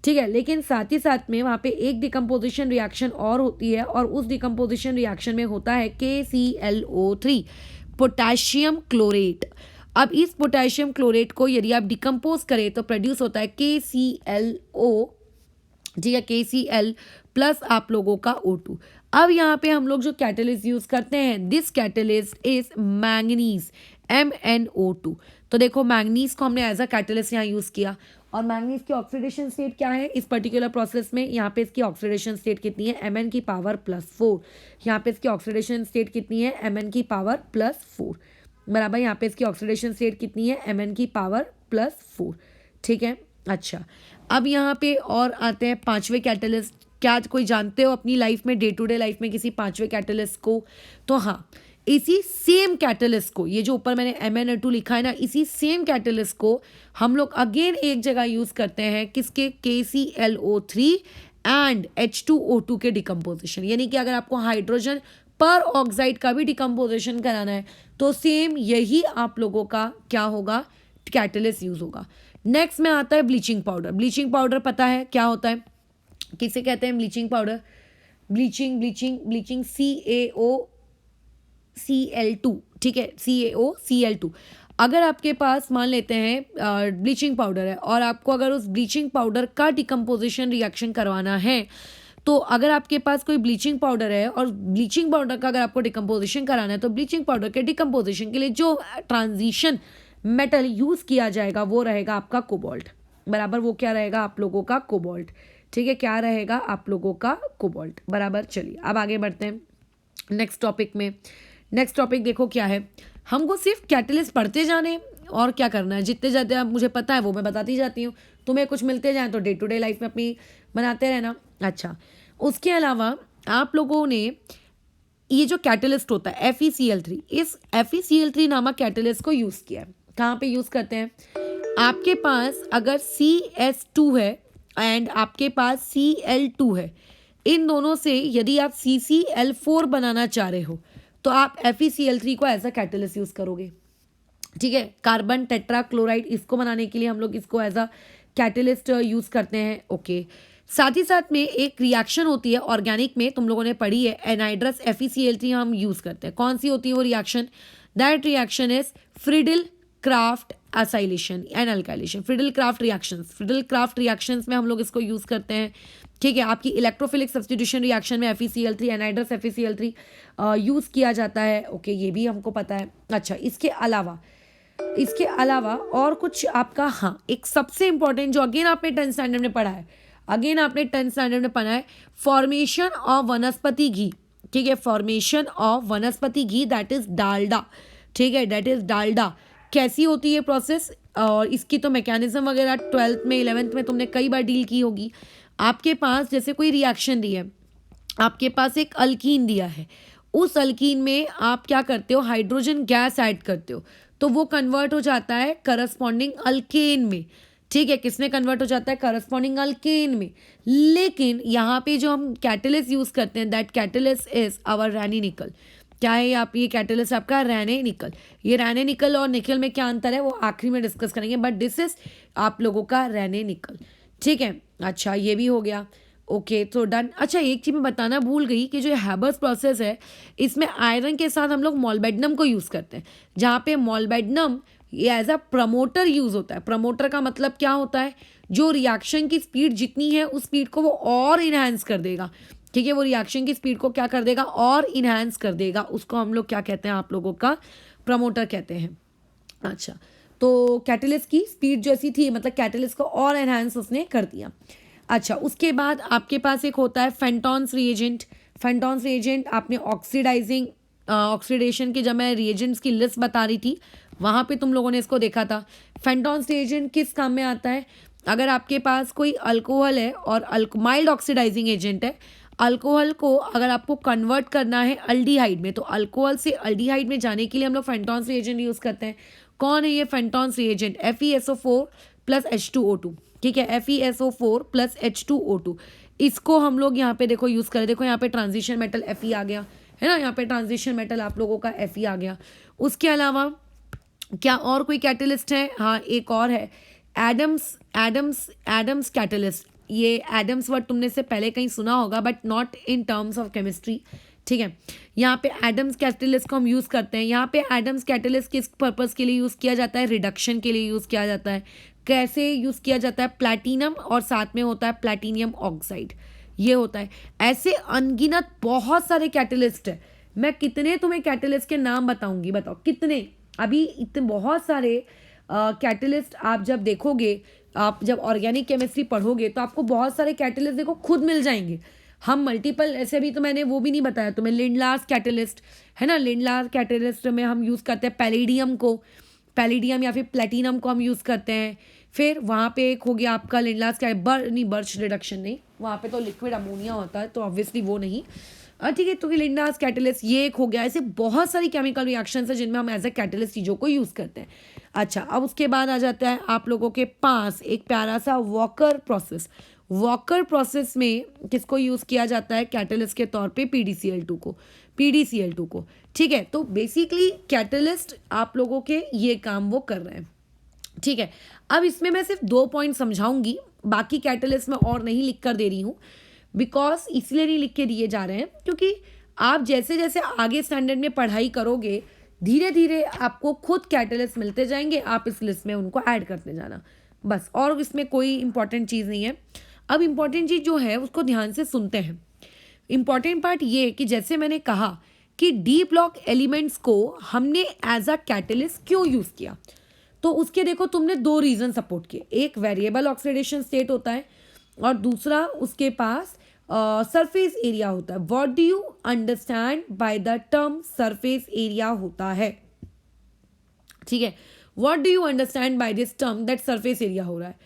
ठीक है, लेकिन साथ ही साथ में वहाँ पे एक डिकम्पोजिशन रिएक्शन और होती है, और उस डिकम्पोजिशन रिएक्शन में होता है KClO3, पोटेशियम क्लोरेट। अब इस पोटेशियम क्लोरेट को यदि आप डिकम्पोज करें तो प्रोड्यूस होता है KClO, ठीक है, KCl प्लस आप लोगों का O2। अब यहाँ पे हम लोग जो कैटलिस्ट यूज़ करते हैं, this catalyst is manganese, MnO2। तो देखो मैंगनीज को हमने एज अ कैटलिस्ट यहाँ यूज़ किया, और मैंगनीज की ऑक्सीडेशन स्टेट क्या है इस पर्टिकुलर प्रोसेस में, यहाँ पे इसकी ऑक्सीडेशन स्टेट कितनी है, Mn⁴। यहाँ पे इसकी ऑक्सीडेशन स्टेट कितनी है, Mn⁴ बराबर। यहाँ पे इसकी ऑक्सीडेशन स्टेट कितनी है, Mn⁴। ठीक है, अच्छा अब यहाँ पे और आते हैं पांचवें कैटलिस्ट। क्या कोई जानते हो अपनी लाइफ में, डे टू डे लाइफ में किसी पांचवें कैटलिस्ट को? तो हाँ, इसी सेम कैटलिस्ट को, ये जो ऊपर मैंने MnO2 लिखा है ना, इसी सेम कैटलिस्ट को हम लोग अगेन एक जगह यूज़ करते हैं, किसके, KClO3 एंड H2O2 के डिकम्पोजिशन। यानी कि अगर आपको हाइड्रोजन पर ऑक्साइड का भी डिकम्पोजिशन कराना है तो सेम यही आप लोगों का क्या होगा, कैटलिस्ट यूज़ होगा। नेक्स्ट में आता है ब्लीचिंग पाउडर। ब्लीचिंग पाउडर पता है क्या होता है, किसे कहते हैं ब्लीचिंग पाउडर? ब्लीचिंग CaOCl2, ठीक है, CaOCl2। अगर आपके पास मान लेते हैं ब्लीचिंग पाउडर है, और आपको अगर उस ब्लीचिंग पाउडर का डिकम्पोजिशन रिएक्शन करवाना है, तो अगर आपके पास कोई ब्लीचिंग पाउडर है और ब्लीचिंग पाउडर का अगर आपको डिकम्पोजिशन कराना है, तो ब्लीचिंग पाउडर के डिकम्पोजिशन के लिए जो ट्रांजिशन मेटल यूज़ किया जाएगा वो रहेगा आपका कोबाल्ट, बराबर। वो क्या रहेगा आप लोगों का, कोबाल्ट। ठीक है, क्या रहेगा आप लोगों का, कोबाल्ट, बराबर। चलिए अब आगे बढ़ते हैं नेक्स्ट टॉपिक में। नेक्स्ट टॉपिक देखो क्या है, हमको सिर्फ कैटलिस्ट पढ़ते जाने और क्या करना है, जितने ज़्यादा मुझे पता है वो मैं बताती जाती हूँ, तुम्हें कुछ मिलते जाए तो डे टू डे लाइफ में अपनी बनाते रहना। अच्छा, उसके अलावा आप लोगों ने ये जो कैटलिस्ट होता है FeCl3, इस FeCl3 नामक कैटलिस्ट को यूज़ किया है। कहाँ पे यूज़ करते हैं, आपके पास अगर CS2 है एंड आपके पास Cl2 है, इन दोनों से यदि आप CCl4 बनाना चाह रहे हो तो आप FeCl3 को एज अ कैटलिस्ट यूज़ करोगे। ठीक है, कार्बन टेट्रा क्लोराइड, इसको बनाने के लिए हम लोग इसको एज अ कैटलिस्ट यूज़ करते हैं। ओके, साथ ही साथ में एक रिएक्शन होती है ऑर्गेनिक में, तुम लोगों ने पढ़ी है, एनाइड्रस FeCl3 हम यूज़ करते हैं। कौन सी होती है वो reaction? That reaction is Friedel Crafts acylation and alkylation, Friedel Crafts reactions. Friedel Crafts reactions में हम लोग इसको यूज़ करते हैं। ठीक है, आपकी इलेक्ट्रोफिलिक सब्स्टिट्यूशन रिएक्शन में FeCl3, एनाइड्रस FeCl3 यूज़ किया जाता है। ओके, ये भी हमको पता है। अच्छा, इसके अलावा और कुछ आपका, हाँ, एक सबसे इंपॉर्टेंट जो अगेन आपने 10th स्टैंडर्ड में पढ़ा है, फॉर्मेशन ऑफ वनस्पति घी। ठीक है, फॉर्मेशन ऑफ वनस्पति घी, दैट इज डालडा। ठीक है, दैट इज डालडा। कैसी होती है प्रोसेस, और इसकी तो मैकेनिज्म वगैरह 12th में 11th में तुमने कई बार डील की होगी। आपके पास जैसे कोई रिएक्शन दी है, आपके पास एक अल्कीन दिया है, उस अल्कीन में आप क्या करते हो, हाइड्रोजन गैस ऐड करते हो, तो वो कन्वर्ट हो जाता है करस्पॉन्डिंग अल्केन में। ठीक है, किसमें कन्वर्ट हो जाता है, करस्पॉन्डिंग अल्केन में। लेकिन यहाँ पे जो हम कैटलिस्ट यूज़ करते हैं, दैट कैटलिस्ट इज आवर रैनी निकल। क्या है आप, ये कैटलिस्ट आपका रैने निकल। ये रैने निकल और निकल में क्या अंतर है वो आखिरी में डिस्कस करेंगे, बट दिस इज आप लोगों का रैने निकल। ठीक है, अच्छा ये भी हो गया। ओके, तो डन। अच्छा, एक चीज़ मैं बताना भूल गई कि जो हैबर्स प्रोसेस है, इसमें आयरन के साथ हम लोग मॉलिब्डेनम को यूज़ करते हैं, जहाँ पे मॉलिब्डेनम ये एज अ प्रमोटर यूज़ होता है। प्रमोटर का मतलब क्या होता है, जो रिएक्शन की स्पीड जितनी है उस स्पीड को वो और इन्हांस कर देगा। ठीक है, वो रिएक्शन की स्पीड को क्या कर देगा, और इन्हांस कर देगा, उसको हम लोग क्या कहते हैं, आप लोगों का प्रमोटर कहते हैं। अच्छा, तो कैटलिस्ट की स्पीड जैसी थी, मतलब कैटलिस्ट को और एनहांस उसने कर दिया। अच्छा, उसके बाद आपके पास एक होता है फेंटॉन्स रिएजेंट। फेंटॉन्स रिएजेंट आपने ऑक्सीडेशन के, जब मैं रिएजेंट्स की लिस्ट बता रही थी वहाँ पे तुम लोगों ने इसको देखा था। फेंटॉन्स रिएजेंट किस काम में आता है, अगर आपके पास कोई अल्कोहल है और माइल्ड ऑक्सीडाइजिंग एजेंट है, अल्कोहल को अगर आपको कन्वर्ट करना है अल्डिहाइड में, तो अल्कोहल से अल्डिहाइड में जाने के लिए हम लोग फेंटॉन्स रिएजेंट यूज़ करते हैं। कौन है ये फेंटॉन्स रिएजेंट? FeSO4 प्लस H2O2, ठीक है, FeSO4 प्लस H2O2। इसको हम लोग यहाँ पे देखो यूज़ करें, देखो यहाँ पे ट्रांजिशन मेटल Fe आ गया है ना, यहाँ पे ट्रांजिशन मेटल आप लोगों का Fe आ गया। उसके अलावा क्या और कोई कैटलिस्ट है? हाँ, एक और है, एडम्स कैटलिस्ट। ये एडम्स वर्ड तुमने से पहले कहीं सुना होगा, but not in terms of chemistry, ठीक है। यहाँ पे एडम्स कैटलिस्ट को हम यूज़ करते हैं। यहाँ पे एडम्स कैटलिस्ट किस पर्पज़ के लिए यूज़ किया जाता है? रिडक्शन के लिए यूज़ किया जाता है। कैसे यूज़ किया जाता है? प्लैटिनम और साथ में होता है प्लैटिनियम ऑक्साइड, ये होता है। ऐसे अनगिनत बहुत सारे कैटलिस्ट है। मैं कितने तुम्हें कैटलिस्ट के नाम बताऊंगी, बताओ कितने? अभी इतने बहुत सारे कैटलिस्ट आप जब देखोगे, आप जब ऑर्गेनिक केमिस्ट्री पढ़ोगे तो आपको बहुत सारे कैटलिस्ट देखो खुद मिल जाएंगे। हम मल्टीपल, ऐसे भी तो मैंने वो भी नहीं बताया तुम्हें, लिंडलार्स कैटलिस्ट है ना, लिंडलार कैटलिस्ट में हम यूज़ करते हैं पैलेडियम को, पैलेडियम या फिर प्लेटिनम को हम यूज़ करते हैं। फिर वहाँ पे एक हो गया आपका लिंडलार्स बर्च रिडक्शन नहीं, वहाँ पे तो लिक्विड अमोनिया होता है, तो ऑब्वियसली वो नहीं, ठीक है। तो लिंडलार्स कैटलिस्ट ये एक हो गया। ऐसे बहुत सारी केमिकल रिएक्शंस है जिनमें हम एज ए कैटलिस्ट चीज़ों को यूज़ करते हैं। अच्छा, अब उसके बाद आ जाता है आप लोगों के पास एक प्यारा सा वॉकर प्रोसेस। वॉकर प्रोसेस में किसको यूज़ किया जाता है कैटलिस्ट के तौर पे? PDCl2 को, ठीक है। तो बेसिकली कैटलिस्ट आप लोगों के ये काम वो कर रहे हैं, ठीक है। अब इसमें मैं सिर्फ 2 पॉइंट समझाऊंगी, बाकी कैटलिस्ट में और नहीं लिख कर दे रही हूँ, बिकॉज इसलिए नहीं लिख के दिए जा रहे हैं क्योंकि आप जैसे जैसे आगे स्टैंडर्ड में पढ़ाई करोगे धीरे धीरे आपको खुद कैटलिस्ट मिलते जाएंगे, आप इस लिस्ट में उनको ऐड करते जाना, बस। और इसमें कोई इंपॉर्टेंट चीज़ नहीं है। अब इंपॉर्टेंट चीज़ जो है उसको ध्यान से सुनते हैं। इंपॉर्टेंट पार्ट ये कि जैसे मैंने कहा कि डी ब्लॉक एलिमेंट्स को हमने एज अ कैटलिस्ट क्यों यूज़ किया, तो उसके देखो तुमने 2 रीज़न सपोर्ट किए। एक वेरिएबल ऑक्सीडेशन स्टेट होता है और दूसरा उसके पास सरफेस एरिया होता है। What do you understand by the term surface area होता है, ठीक है। What do you understand by this term that surface area हो रहा है?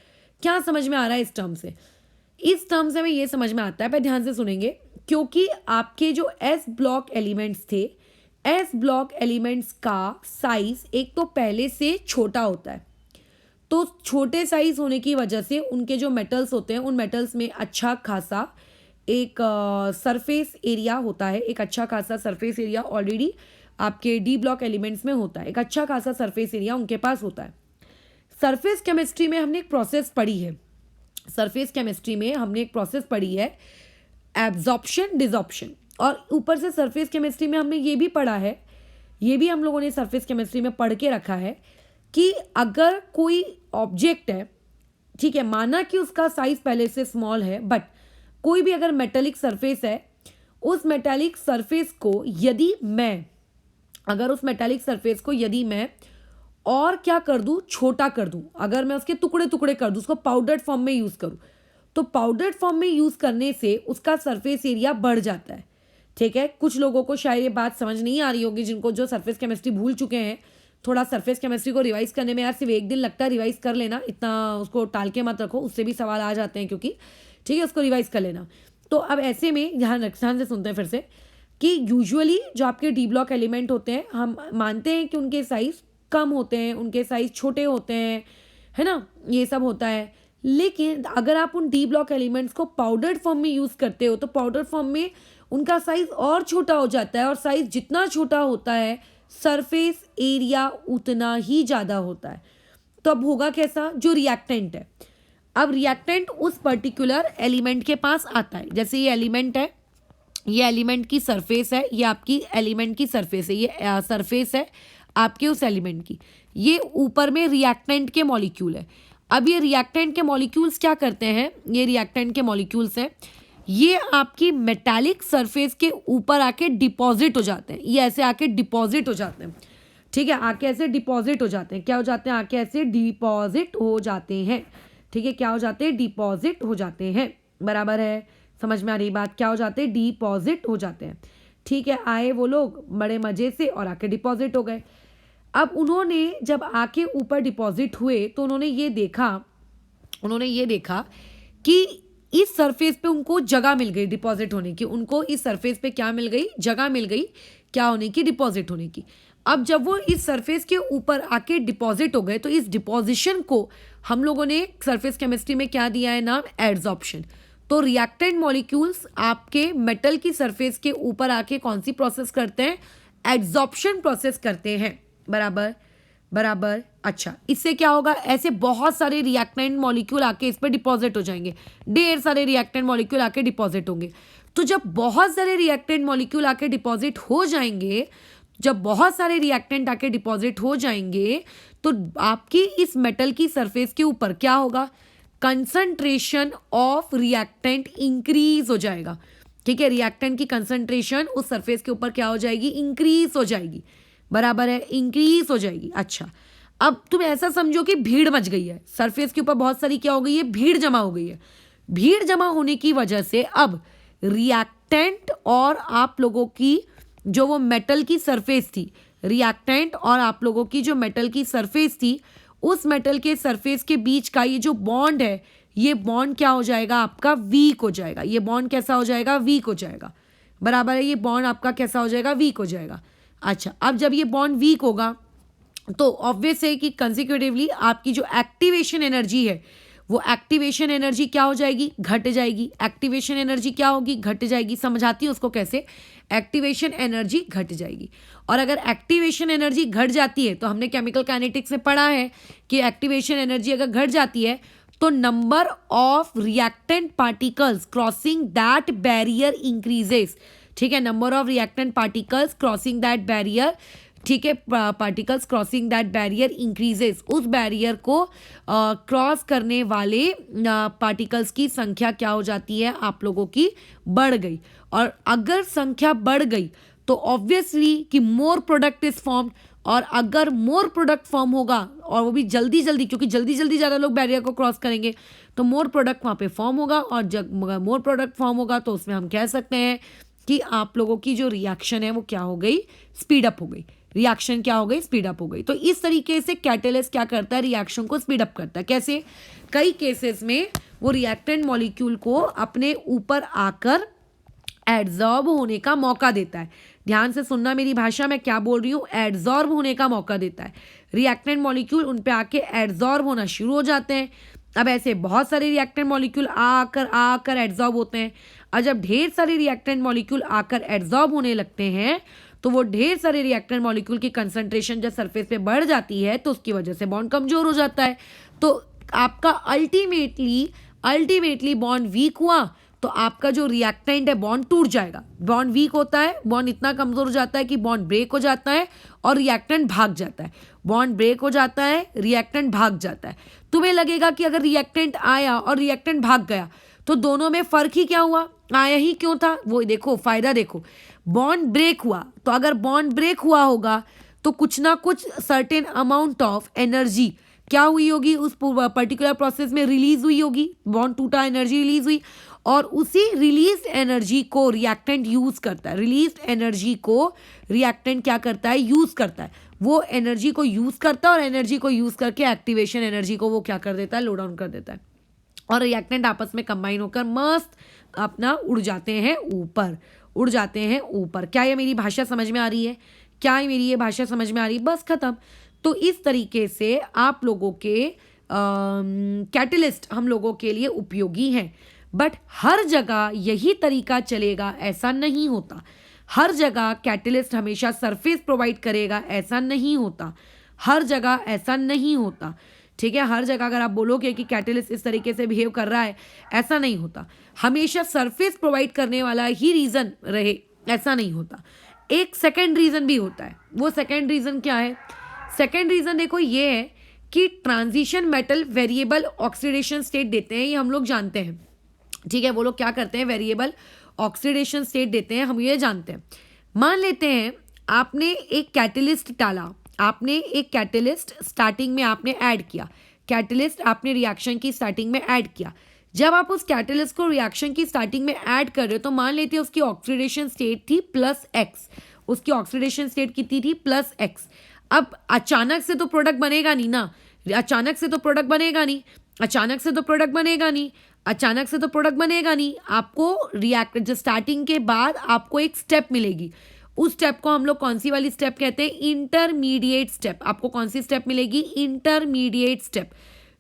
क्या समझ में आ रहा है इस टर्म से? इस टर्म से हमें ये समझ में आता है, पर ध्यान से सुनेंगे, क्योंकि आपके जो एस ब्लॉक एलिमेंट्स थे, एस ब्लॉक एलिमेंट्स का साइज एक तो पहले से छोटा होता है, तो छोटे साइज होने की वजह से उनके जो मेटल्स होते हैं उन मेटल्स में अच्छा खासा एक सरफेस एरिया होता है। एक अच्छा खासा सरफेस एरिया ऑलरेडी आपके डी ब्लॉक एलिमेंट्स में होता है, एक अच्छा खासा सरफेस एरिया उनके पास होता है। सरफेस केमिस्ट्री में हमने एक प्रोसेस पढ़ी है, सरफेस केमिस्ट्री में हमने एक प्रोसेस पढ़ी है एब्जॉर्प्शन डिसॉर्प्शन, और ऊपर से सरफेस केमिस्ट्री में हमने ये भी पढ़ा है, ये भी हम लोगों ने सरफेस केमिस्ट्री में पढ़ के रखा है कि अगर कोई ऑब्जेक्ट है, ठीक है, माना कि उसका साइज पहले से स्मॉल है, बट कोई भी अगर मेटेलिक सरफेस है, उस मेटेलिक सरफेस को यदि मैं और क्या कर दूं, छोटा कर दूं, अगर मैं उसके टुकड़े टुकड़े कर दूं, उसको पाउडर्ड फॉर्म में यूज़ करूं, तो पाउडर्ड फॉर्म में यूज़ करने से उसका सरफेस एरिया बढ़ जाता है, ठीक है। कुछ लोगों को शायद ये बात समझ नहीं आ रही होगी, जिनको जो सरफेस केमिस्ट्री भूल चुके हैं, थोड़ा सरफेस केमिस्ट्री को रिवाइज करने में यार सिर्फ 1 दिन लगता है, रिवाइज कर लेना, इतना उसको टाल के मत रखो, उससे भी सवाल आ जाते हैं क्योंकि, ठीक है, उसको रिवाइज कर लेना। तो अब ऐसे में ध्यान से सुनते हैं फिर से कि यूजुअली जो आपके डी ब्लॉक एलिमेंट होते हैं, हम मानते हैं कि उनके साइज कम होते हैं, उनके साइज छोटे होते हैं, है ना, ये सब होता है। लेकिन अगर आप उन डी ब्लॉक एलिमेंट्स को पाउडर्ड फॉर्म में यूज़ करते हो तो पाउडर फॉर्म में उनका साइज और छोटा हो जाता है, और साइज जितना छोटा होता है सरफेस एरिया उतना ही ज़्यादा होता है। तो अब होगा कैसा, जो रिएक्टेंट है, अब रिएक्टेंट उस पर्टिकुलर एलिमेंट के पास आता है। जैसे ये एलिमेंट है, ये एलिमेंट की सरफेस है, ये आपकी एलिमेंट की सरफेस है, ये सरफेस है आपके उस एलिमेंट की, ये ऊपर में रिएक्टेंट के मॉलिक्यूल है। अब ये रिएक्टेंट के मॉलिक्यूल्स क्या करते हैं, ये रिएक्टेंट के मॉलिक्यूल्स हैं, ये आपकी मेटालिक सरफेस के ऊपर आके डिपॉजिट हो जाते हैं, ये ऐसे आके डिपॉजिट हो जाते हैं, ठीक है, आके ऐसे डिपॉजिट हो जाते हैं। क्या हो जाते हैं, आके ऐसे डिपॉजिट हो जाते हैं, ठीक है, क्या हो जाते हैं, डिपॉजिट हो जाते हैं, बराबर है, समझ में आ रही बात, क्या हो जाते हैं, डिपॉजिट हो जाते हैं, ठीक है। आए वो लोग बड़े मजे से और आके डिपॉजिट हो गए। अब उन्होंने जब आके ऊपर डिपॉजिट हुए तो उन्होंने ये देखा कि इस सरफेस पे उनको जगह मिल गई डिपॉजिट होने की, उनको इस सरफेस पे क्या मिल गई, जगह मिल गई, क्या होने की, डिपॉजिट होने की। अब जब वो इस सरफेस के ऊपर आके डिपॉजिट हो गए तो इस डिपॉजिशन को हम लोगों ने सरफेस केमिस्ट्री में क्या दिया है नाम, एड्सॉर्प्शन। तो रिएक्टेंट मॉलिक्यूल्स आपके मेटल की सरफेस के ऊपर आके कौन सी प्रोसेस करते हैं, एड्सॉर्प्शन प्रोसेस करते हैं। बराबर बराबर। अच्छा, इससे क्या होगा, ऐसे बहुत सारे रिएक्टेंट मॉलिक्यूल आके इस पर डिपॉजिट हो जाएंगे, ढेर सारे रिएक्टेंट मॉलिक्यूल आके डिपॉजिट होंगे। तो जब बहुत सारे रिएक्टेंट मॉलिक्यूल आके डिपॉजिट हो जाएंगे, जब बहुत सारे रिएक्टेंट आके डिपॉजिट हो जाएंगे तो आपकी इस मेटल की सरफेस के ऊपर क्या होगा, कंसंट्रेशन ऑफ रिएक्टेंट इंक्रीज हो जाएगा। ठीक है, रिएक्टेंट की कंसंट्रेशन उस सरफेस के ऊपर क्या हो जाएगी, इंक्रीज हो जाएगी। बराबर है, इंक्रीज हो जाएगी। अच्छा, अब तुम ऐसा समझो कि भीड़ मच गई है सरफेस के ऊपर, बहुत सारी क्या हो गई है, भीड़ जमा हो गई है। भीड़ जमा होने की वजह से अब रिएक्टेंट और आप लोगों की जो वो मेटल की सरफेस थी, रिएक्टेंट और आप लोगों की जो मेटल की सरफेस थी, उस मेटल के सरफेस के बीच का ये जो बॉन्ड है, ये बॉन्ड क्या हो जाएगा आपका, वीक हो जाएगा। ये बॉन्ड कैसा हो जाएगा, वीक हो जाएगा। बराबर है, ये बॉन्ड आपका कैसा हो जाएगा, वीक हो जाएगा। अच्छा, अब जब ये बॉन्ड वीक होगा तो ऑब्वियस है कि कंसिक्यूटिवली आपकी जो एक्टिवेशन एनर्जी है, वो एक्टिवेशन एनर्जी क्या हो जाएगी, घट जाएगी। एक्टिवेशन एनर्जी क्या होगी, घट जाएगी। समझाती हूँ उसको कैसे, एक्टिवेशन एनर्जी घट जाएगी। और अगर एक्टिवेशन एनर्जी घट जाती है तो हमने केमिकल काइनेटिक्स में पढ़ा है कि एक्टिवेशन एनर्जी अगर घट जाती है तो number of reactant particles crossing that barrier increases. ठीक है, number of reactant particles crossing that barrier, ठीक है, particles crossing that barrier increases. उस बैरियर को क्रॉस करने वाले पार्टिकल्स की संख्या क्या हो जाती है, आप लोगों की बढ़ गई। और अगर संख्या बढ़ गई तो ऑब्वियसली कि मोर प्रोडक्ट इज फॉर्म्ड, और अगर मोर प्रोडक्ट फॉर्म होगा और वो भी जल्दी जल्दी, क्योंकि जल्दी जल्दी ज़्यादा लोग बैरियर को क्रॉस करेंगे तो मोर प्रोडक्ट वहाँ पे फॉर्म होगा। और जब मोर प्रोडक्ट फॉर्म होगा तो उसमें हम कह सकते हैं कि आप लोगों की जो रिएक्शन है वो क्या हो गई, स्पीड अप हो गई। रिएक्शन क्या हो गई, स्पीड अप हो गई। तो इस तरीके से कैटलिस्ट क्या करता है, रिएक्शन को स्पीड अप करता है। कैसे, कई केसेस में वो रिएक्टेंट मॉलिक्यूल को अपने ऊपर आकर एड्सॉर्ब होने का मौका देता है। ध्यान से सुनना मेरी भाषा, मैं क्या बोल रही हूँ, एड्सॉर्ब होने का मौका देता है। रिएक्टेंट मॉलिक्यूल उन पे आके एड्सॉर्ब होना शुरू हो जाते हैं। अब ऐसे बहुत सारे रिएक्टेंट मॉलिक्यूल आकर एड्सॉर्ब होते हैं। और जब ढेर सारे रिएक्टेंट मॉलिक्यूल आकर एड्सॉर्ब होने लगते हैं तो वो ढेर सारे रिएक्टेंट मॉलिक्यूल की कंसंट्रेशन जब सरफेस पे बढ़ जाती है तो उसकी वजह से बॉन्ड कमजोर हो जाता है। तो आपका अल्टीमेटली बॉन्ड वीक हुआ तो आपका जो रिएक्टेंट है बॉन्ड टूट जाएगा। बॉन्ड वीक होता है, बॉन्ड इतना कमजोर हो जाता है कि बॉन्ड ब्रेक हो जाता है और रिएक्टेंट भाग जाता है। बॉन्ड ब्रेक हो जाता है, रिएक्टेंट भाग जाता है। तुम्हें लगेगा कि अगर रिएक्टेंट आया और रिएक्टेंट भाग गया तो दोनों में फर्क ही क्या हुआ, आया ही क्यों था। वो देखो फायदा, देखो बॉन्ड ब्रेक हुआ तो अगर बॉन्ड ब्रेक हुआ होगा तो कुछ ना कुछ सर्टेन अमाउंट ऑफ एनर्जी क्या हुई होगी, उस पर्टिकुलर प्रोसेस में रिलीज हुई होगी। बॉन्ड टूटा, एनर्जी रिलीज हुई और उसी रिलीज एनर्जी को रिएक्टेंट यूज करता है। रिलीज एनर्जी को रिएक्टेंट क्या करता है, यूज करता है। वो एनर्जी को यूज करता है और एनर्जी को यूज करके एक्टिवेशन एनर्जी को वो क्या कर देता है, लो डाउन कर देता है। और रिएक्टेंट आपस में कंबाइन होकर मस्त अपना उड़ जाते हैं ऊपर। क्या ये मेरी भाषा समझ में आ रही है, क्या ये मेरी ये भाषा समझ में आ रही है, बस खत्म। तो इस तरीके से आप लोगों के कैटलिस्ट हम लोगों के लिए उपयोगी हैं। बट हर जगह यही तरीका चलेगा ऐसा नहीं होता। हर जगह कैटलिस्ट हमेशा सरफेस प्रोवाइड करेगा ऐसा नहीं होता। हर जगह ऐसा नहीं होता। ठीक है, हर जगह अगर आप बोलोगे कि कैटलिस्ट इस तरीके से बिहेव कर रहा है, ऐसा नहीं होता। हमेशा सरफेस प्रोवाइड करने वाला ही रीज़न रहे, ऐसा नहीं होता। एक सेकेंड रीज़न भी होता है। वो सेकेंड रीज़न क्या है, सेकेंड रीज़न देखो ये है कि transition metal variable oxidation state देते हैं, ये हम लोग जानते हैं। ठीक है, वो लोग क्या करते हैं, वेरिएबल ऑक्सीडेशन स्टेट देते हैं, हम ये जानते हैं। मान लेते हैं आपने एक कैटलिस्ट डाला, आपने एक कैटलिस्ट स्टार्टिंग में आपने ऐड किया, कैटलिस्ट आपने रिएक्शन की स्टार्टिंग में ऐड किया। जब आप उस कैटलिस्ट को रिएक्शन की स्टार्टिंग में ऐड कर रहे हो तो मान लेते हैं उसकी ऑक्सीडेशन स्टेट थी +x, उसकी ऑक्सीडेशन स्टेट कितनी थी, +x। अब अचानक से तो प्रोडक्ट बनेगा नहीं ना, अचानक से तो प्रोडक्ट बनेगा नहीं। अचानक से तो प्रोडक्ट बनेगा नहीं, आपको रिएक्ट जो स्टार्टिंग के बाद आपको एक स्टेप मिलेगी, उस स्टेप को हम लोग कौन सी वाली स्टेप कहते हैं, इंटरमीडिएट स्टेप। आपको कौन सी स्टेप मिलेगी, इंटरमीडिएट स्टेप।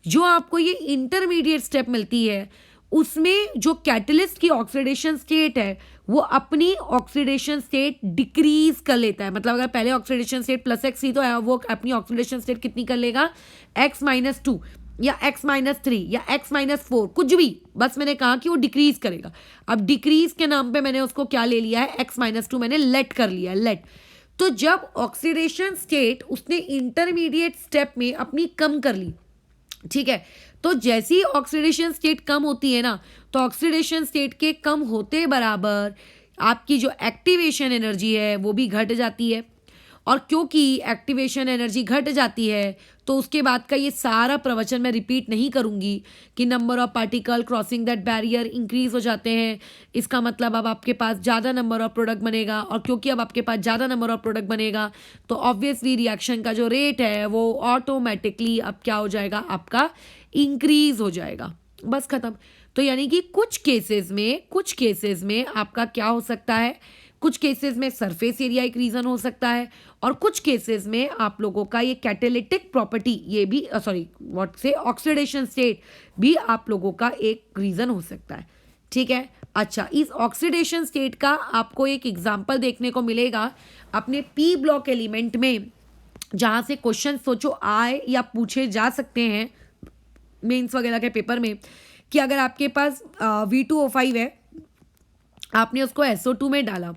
जो आपको ये इंटरमीडिएट स्टेप मिलती है उसमें जो कैटलिस्ट की ऑक्सीडेशन स्टेट है वो अपनी ऑक्सीडेशन स्टेट डिक्रीज कर लेता है। मतलब अगर पहले ऑक्सीडेशन स्टेट +x थी तो वो अपनी ऑक्सीडेशन स्टेट कितनी कर लेगा, x-2 या x-3 या x-4, कुछ भी, बस मैंने कहा कि वो डिक्रीज करेगा। अब डिक्रीज के नाम पे मैंने उसको क्या ले लिया है, x-2 मैंने लेट कर लिया, लेट। तो जब ऑक्सीडेशन स्टेट उसने इंटरमीडिएट स्टेप में अपनी कम कर ली, ठीक है, तो जैसी ऑक्सीडेशन स्टेट कम होती है ना, तो ऑक्सीडेशन स्टेट के कम होते बराबर आपकी जो एक्टिवेशन एनर्जी है वो भी घट जाती है। और क्योंकि एक्टिवेशन एनर्जी घट जाती है तो उसके बाद का ये सारा प्रवचन मैं रिपीट नहीं करूंगी कि number of particle crossing that barrier increase हो जाते हैं। इसका मतलब अब आपके पास ज़्यादा नंबर ऑफ प्रोडक्ट बनेगा, और क्योंकि अब आपके पास ज़्यादा नंबर ऑफ प्रोडक्ट बनेगा तो ऑब्वियसली रिएक्शन का जो रेट है वो ऑटोमेटिकली अब क्या हो जाएगा, आपका इंक्रीज हो जाएगा। बस खत्म। तो यानी कि कुछ केसेस में आपका क्या हो सकता है, कुछ केसेस में सरफेस एरिया एक रीज़न हो सकता है, और कुछ केसेस में आप लोगों का ये कैटेलिटिक प्रॉपर्टी, ये भी ऑक्सीडेशन स्टेट भी आप लोगों का एक रीज़न हो सकता है। ठीक है, अच्छा, इस ऑक्सीडेशन स्टेट का आपको एक एग्जाम्पल देखने को मिलेगा अपने पी ब्लॉक एलिमेंट में, जहाँ से क्वेश्चन सोचो आए या पूछे जा सकते हैं मेंस वगैरह के पेपर में, कि अगर आपके पास V2O5 है, आपने उसको SO2 में डाला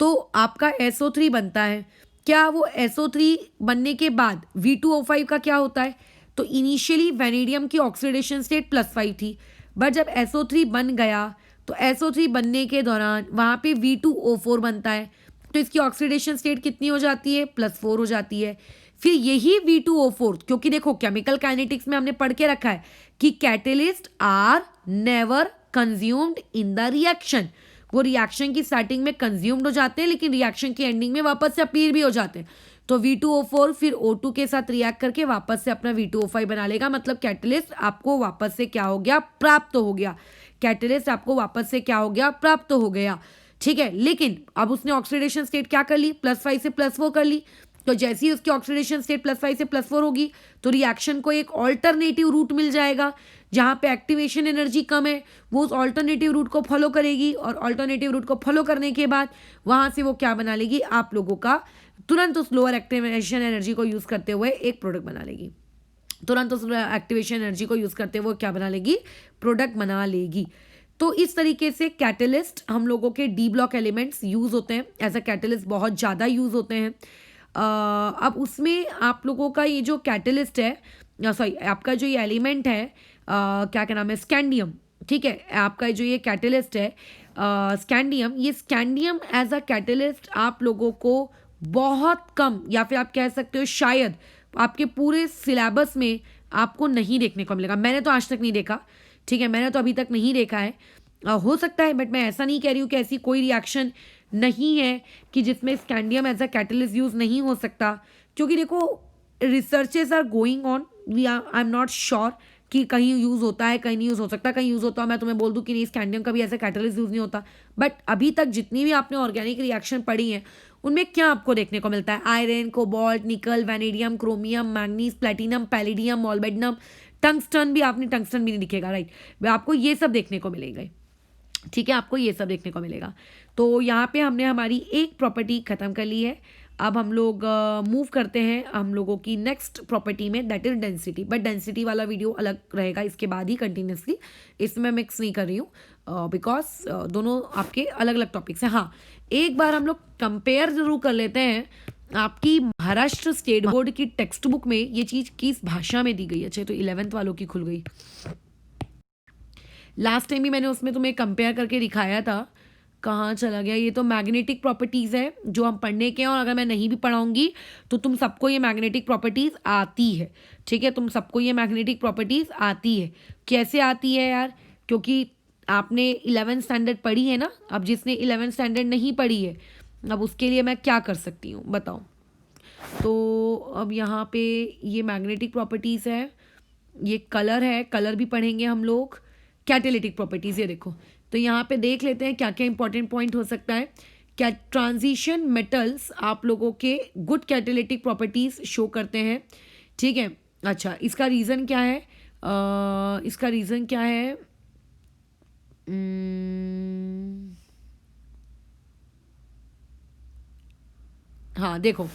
तो आपका SO3 बनता है। क्या वो SO3 बनने के बाद V2O5 का क्या होता है, तो इनिशियली वेनेडियम की ऑक्सीडेशन स्टेट +5 थी, बट जब SO3 बन गया तो SO3 बनने के दौरान वहाँ पे V2O4 बनता है, तो इसकी ऑक्सीडेशन स्टेट कितनी हो जाती है, +4 हो जाती है। फिर यही V2O4, क्योंकि देखो केमिकल काइनेटिक्स में हमने पढ़ के रखा है कि catalyst are never consumed in the reaction, वो रिएक्शन की स्टार्टिंग में कंज्यूम्ड हो जाते हैं लेकिन रिएक्शन की एंडिंग में वापस से अपीयर भी हो जाते हैं। तो V2O4 फिर O2 के साथ रिएक्ट करके वापस से अपना V2O5 बना लेगा, मतलब कैटलिस्ट आपको वापस से क्या हो गया, प्राप्त हो गया। कैटलिस्ट आपको वापस से क्या हो गया, प्राप्त हो गया। ठीक है, लेकिन अब उसने ऑक्सीडेशन स्टेट क्या कर ली, +5 से +4 कर ली। तो जैसे ही उसकी ऑक्सीडेशन स्टेट +5 से +4 होगी तो रिएक्शन को एक ऑल्टरनेटिव रूट मिल जाएगा, जहाँ पे एक्टिवेशन एनर्जी कम है, वो उस ऑल्टरनेटिव रूट को फॉलो करेगी, और ऑल्टरनेटिव रूट को फॉलो करने के बाद वहाँ से वो क्या बना लेगी, आप लोगों का तुरंत उस लोअर एक्टिवेशन एनर्जी को यूज़ करते हुए एक प्रोडक्ट बना लेगी। तुरंत उस एक्टिवेशन एनर्जी को यूज़ करते हुए क्या बना लेगी, प्रोडक्ट बना लेगी। तो इस तरीके से कैटलिस्ट हम लोगों के डी ब्लॉक एलिमेंट्स यूज़ होते हैं, एज अ कैटलिस्ट बहुत ज़्यादा यूज़ होते हैं। अब उसमें आप लोगों का ये जो कैटलिस्ट है, आपका जो ये एलिमेंट है, क्या नाम है, स्कैंडियम। ठीक है, आपका जो ये कैटलिस्ट है स्कैंडियम, ये स्कैंडियम एज अ कैटलिस्ट आप लोगों को बहुत कम, या फिर आप कह सकते हो शायद आपके पूरे सिलेबस में आपको नहीं देखने को मिलेगा। मैंने तो आज तक नहीं देखा, ठीक है, मैंने तो अभी तक नहीं देखा है। हो सकता है, बट मैं ऐसा नहीं कह रही हूँ कि ऐसी कोई रिएक्शन नहीं है कि जिसमें scandium as a catalyst use नहीं हो सकता, क्योंकि देखो researches are going on, I am not sure कि कहीं यूज़ होता है, कहीं नहीं यूज़ हो सकता, कहीं यूज़ होता है मैं तुम्हें बोल दूँ कि नहीं स्कैंडियम का भी ऐसा कैटलिस्ट यूज़ नहीं होता। बट अभी तक जितनी भी आपने ऑर्गेनिक रिएक्शन पढ़ी हैं उनमें क्या आपको देखने को मिलता है, आयरन, कोबाल्ट, निकल, vanadium, chromium, manganese, platinum, palladium, molybdenum, tungsten भी, आपने टंगस्टन भी नहीं दिखेगा, राइट, आपको ये सब देखने को मिलेगा। ठीक है, आपको ये सब देखने को मिलेगा। तो यहाँ पे हमने हमारी एक प्रॉपर्टी ख़त्म कर ली है। अब हम लोग मूव करते हैं हम लोगों की नेक्स्ट प्रॉपर्टी में, that is density. But density वाला वीडियो अलग रहेगा इसके बाद ही कंटिन्यूसली, इसमें मिक्स नहीं कर रही हूँ बिकॉज दोनों आपके अलग अलग टॉपिक्स हैं। हाँ, एक बार हम लोग कंपेयर जरूर कर लेते हैं, आपकी महाराष्ट्र स्टेट बोर्ड की टेक्स्ट बुक में ये चीज़ किस भाषा में दी गई है। अच्छा, तो 11th वालों की खुल गई। लास्ट टाइम भी मैंने उसमें तुम्हें कंपेयर करके दिखाया था, कहाँ चला गया, ये तो मैग्नेटिक प्रॉपर्टीज़ है जो हम पढ़ने के हैं, और अगर मैं नहीं भी पढ़ाऊंगी तो तुम सबको ये मैग्नेटिक प्रॉपर्टीज़ आती है। ठीक है, तुम सबको ये मैग्नेटिक प्रॉपर्टीज़ आती है। कैसे आती है यार, क्योंकि आपने 11th स्टैंडर्ड पढ़ी है ना। अब जिसने 11th स्टैंडर्ड नहीं पढ़ी है, अब उसके लिए मैं क्या कर सकती हूँ बताओ। तो अब यहाँ पे ये मैग्नेटिक प्रॉपर्टीज़ है, ये कलर है, कलर भी पढ़ेंगे हम लोग। कैटेलिटिक प्रॉपर्टीज़, ये देखो, तो यहाँ पे देख लेते हैं क्या क्या इंपॉर्टेंट पॉइंट हो सकता है। क्या ट्रांजिशन मेटल्स आप लोगों के गुड कैटेलिटिक प्रॉपर्टीज़ शो करते हैं, ठीक है। अच्छा, इसका रीज़न क्या है? इसका रीज़न क्या है? हाँ देखो,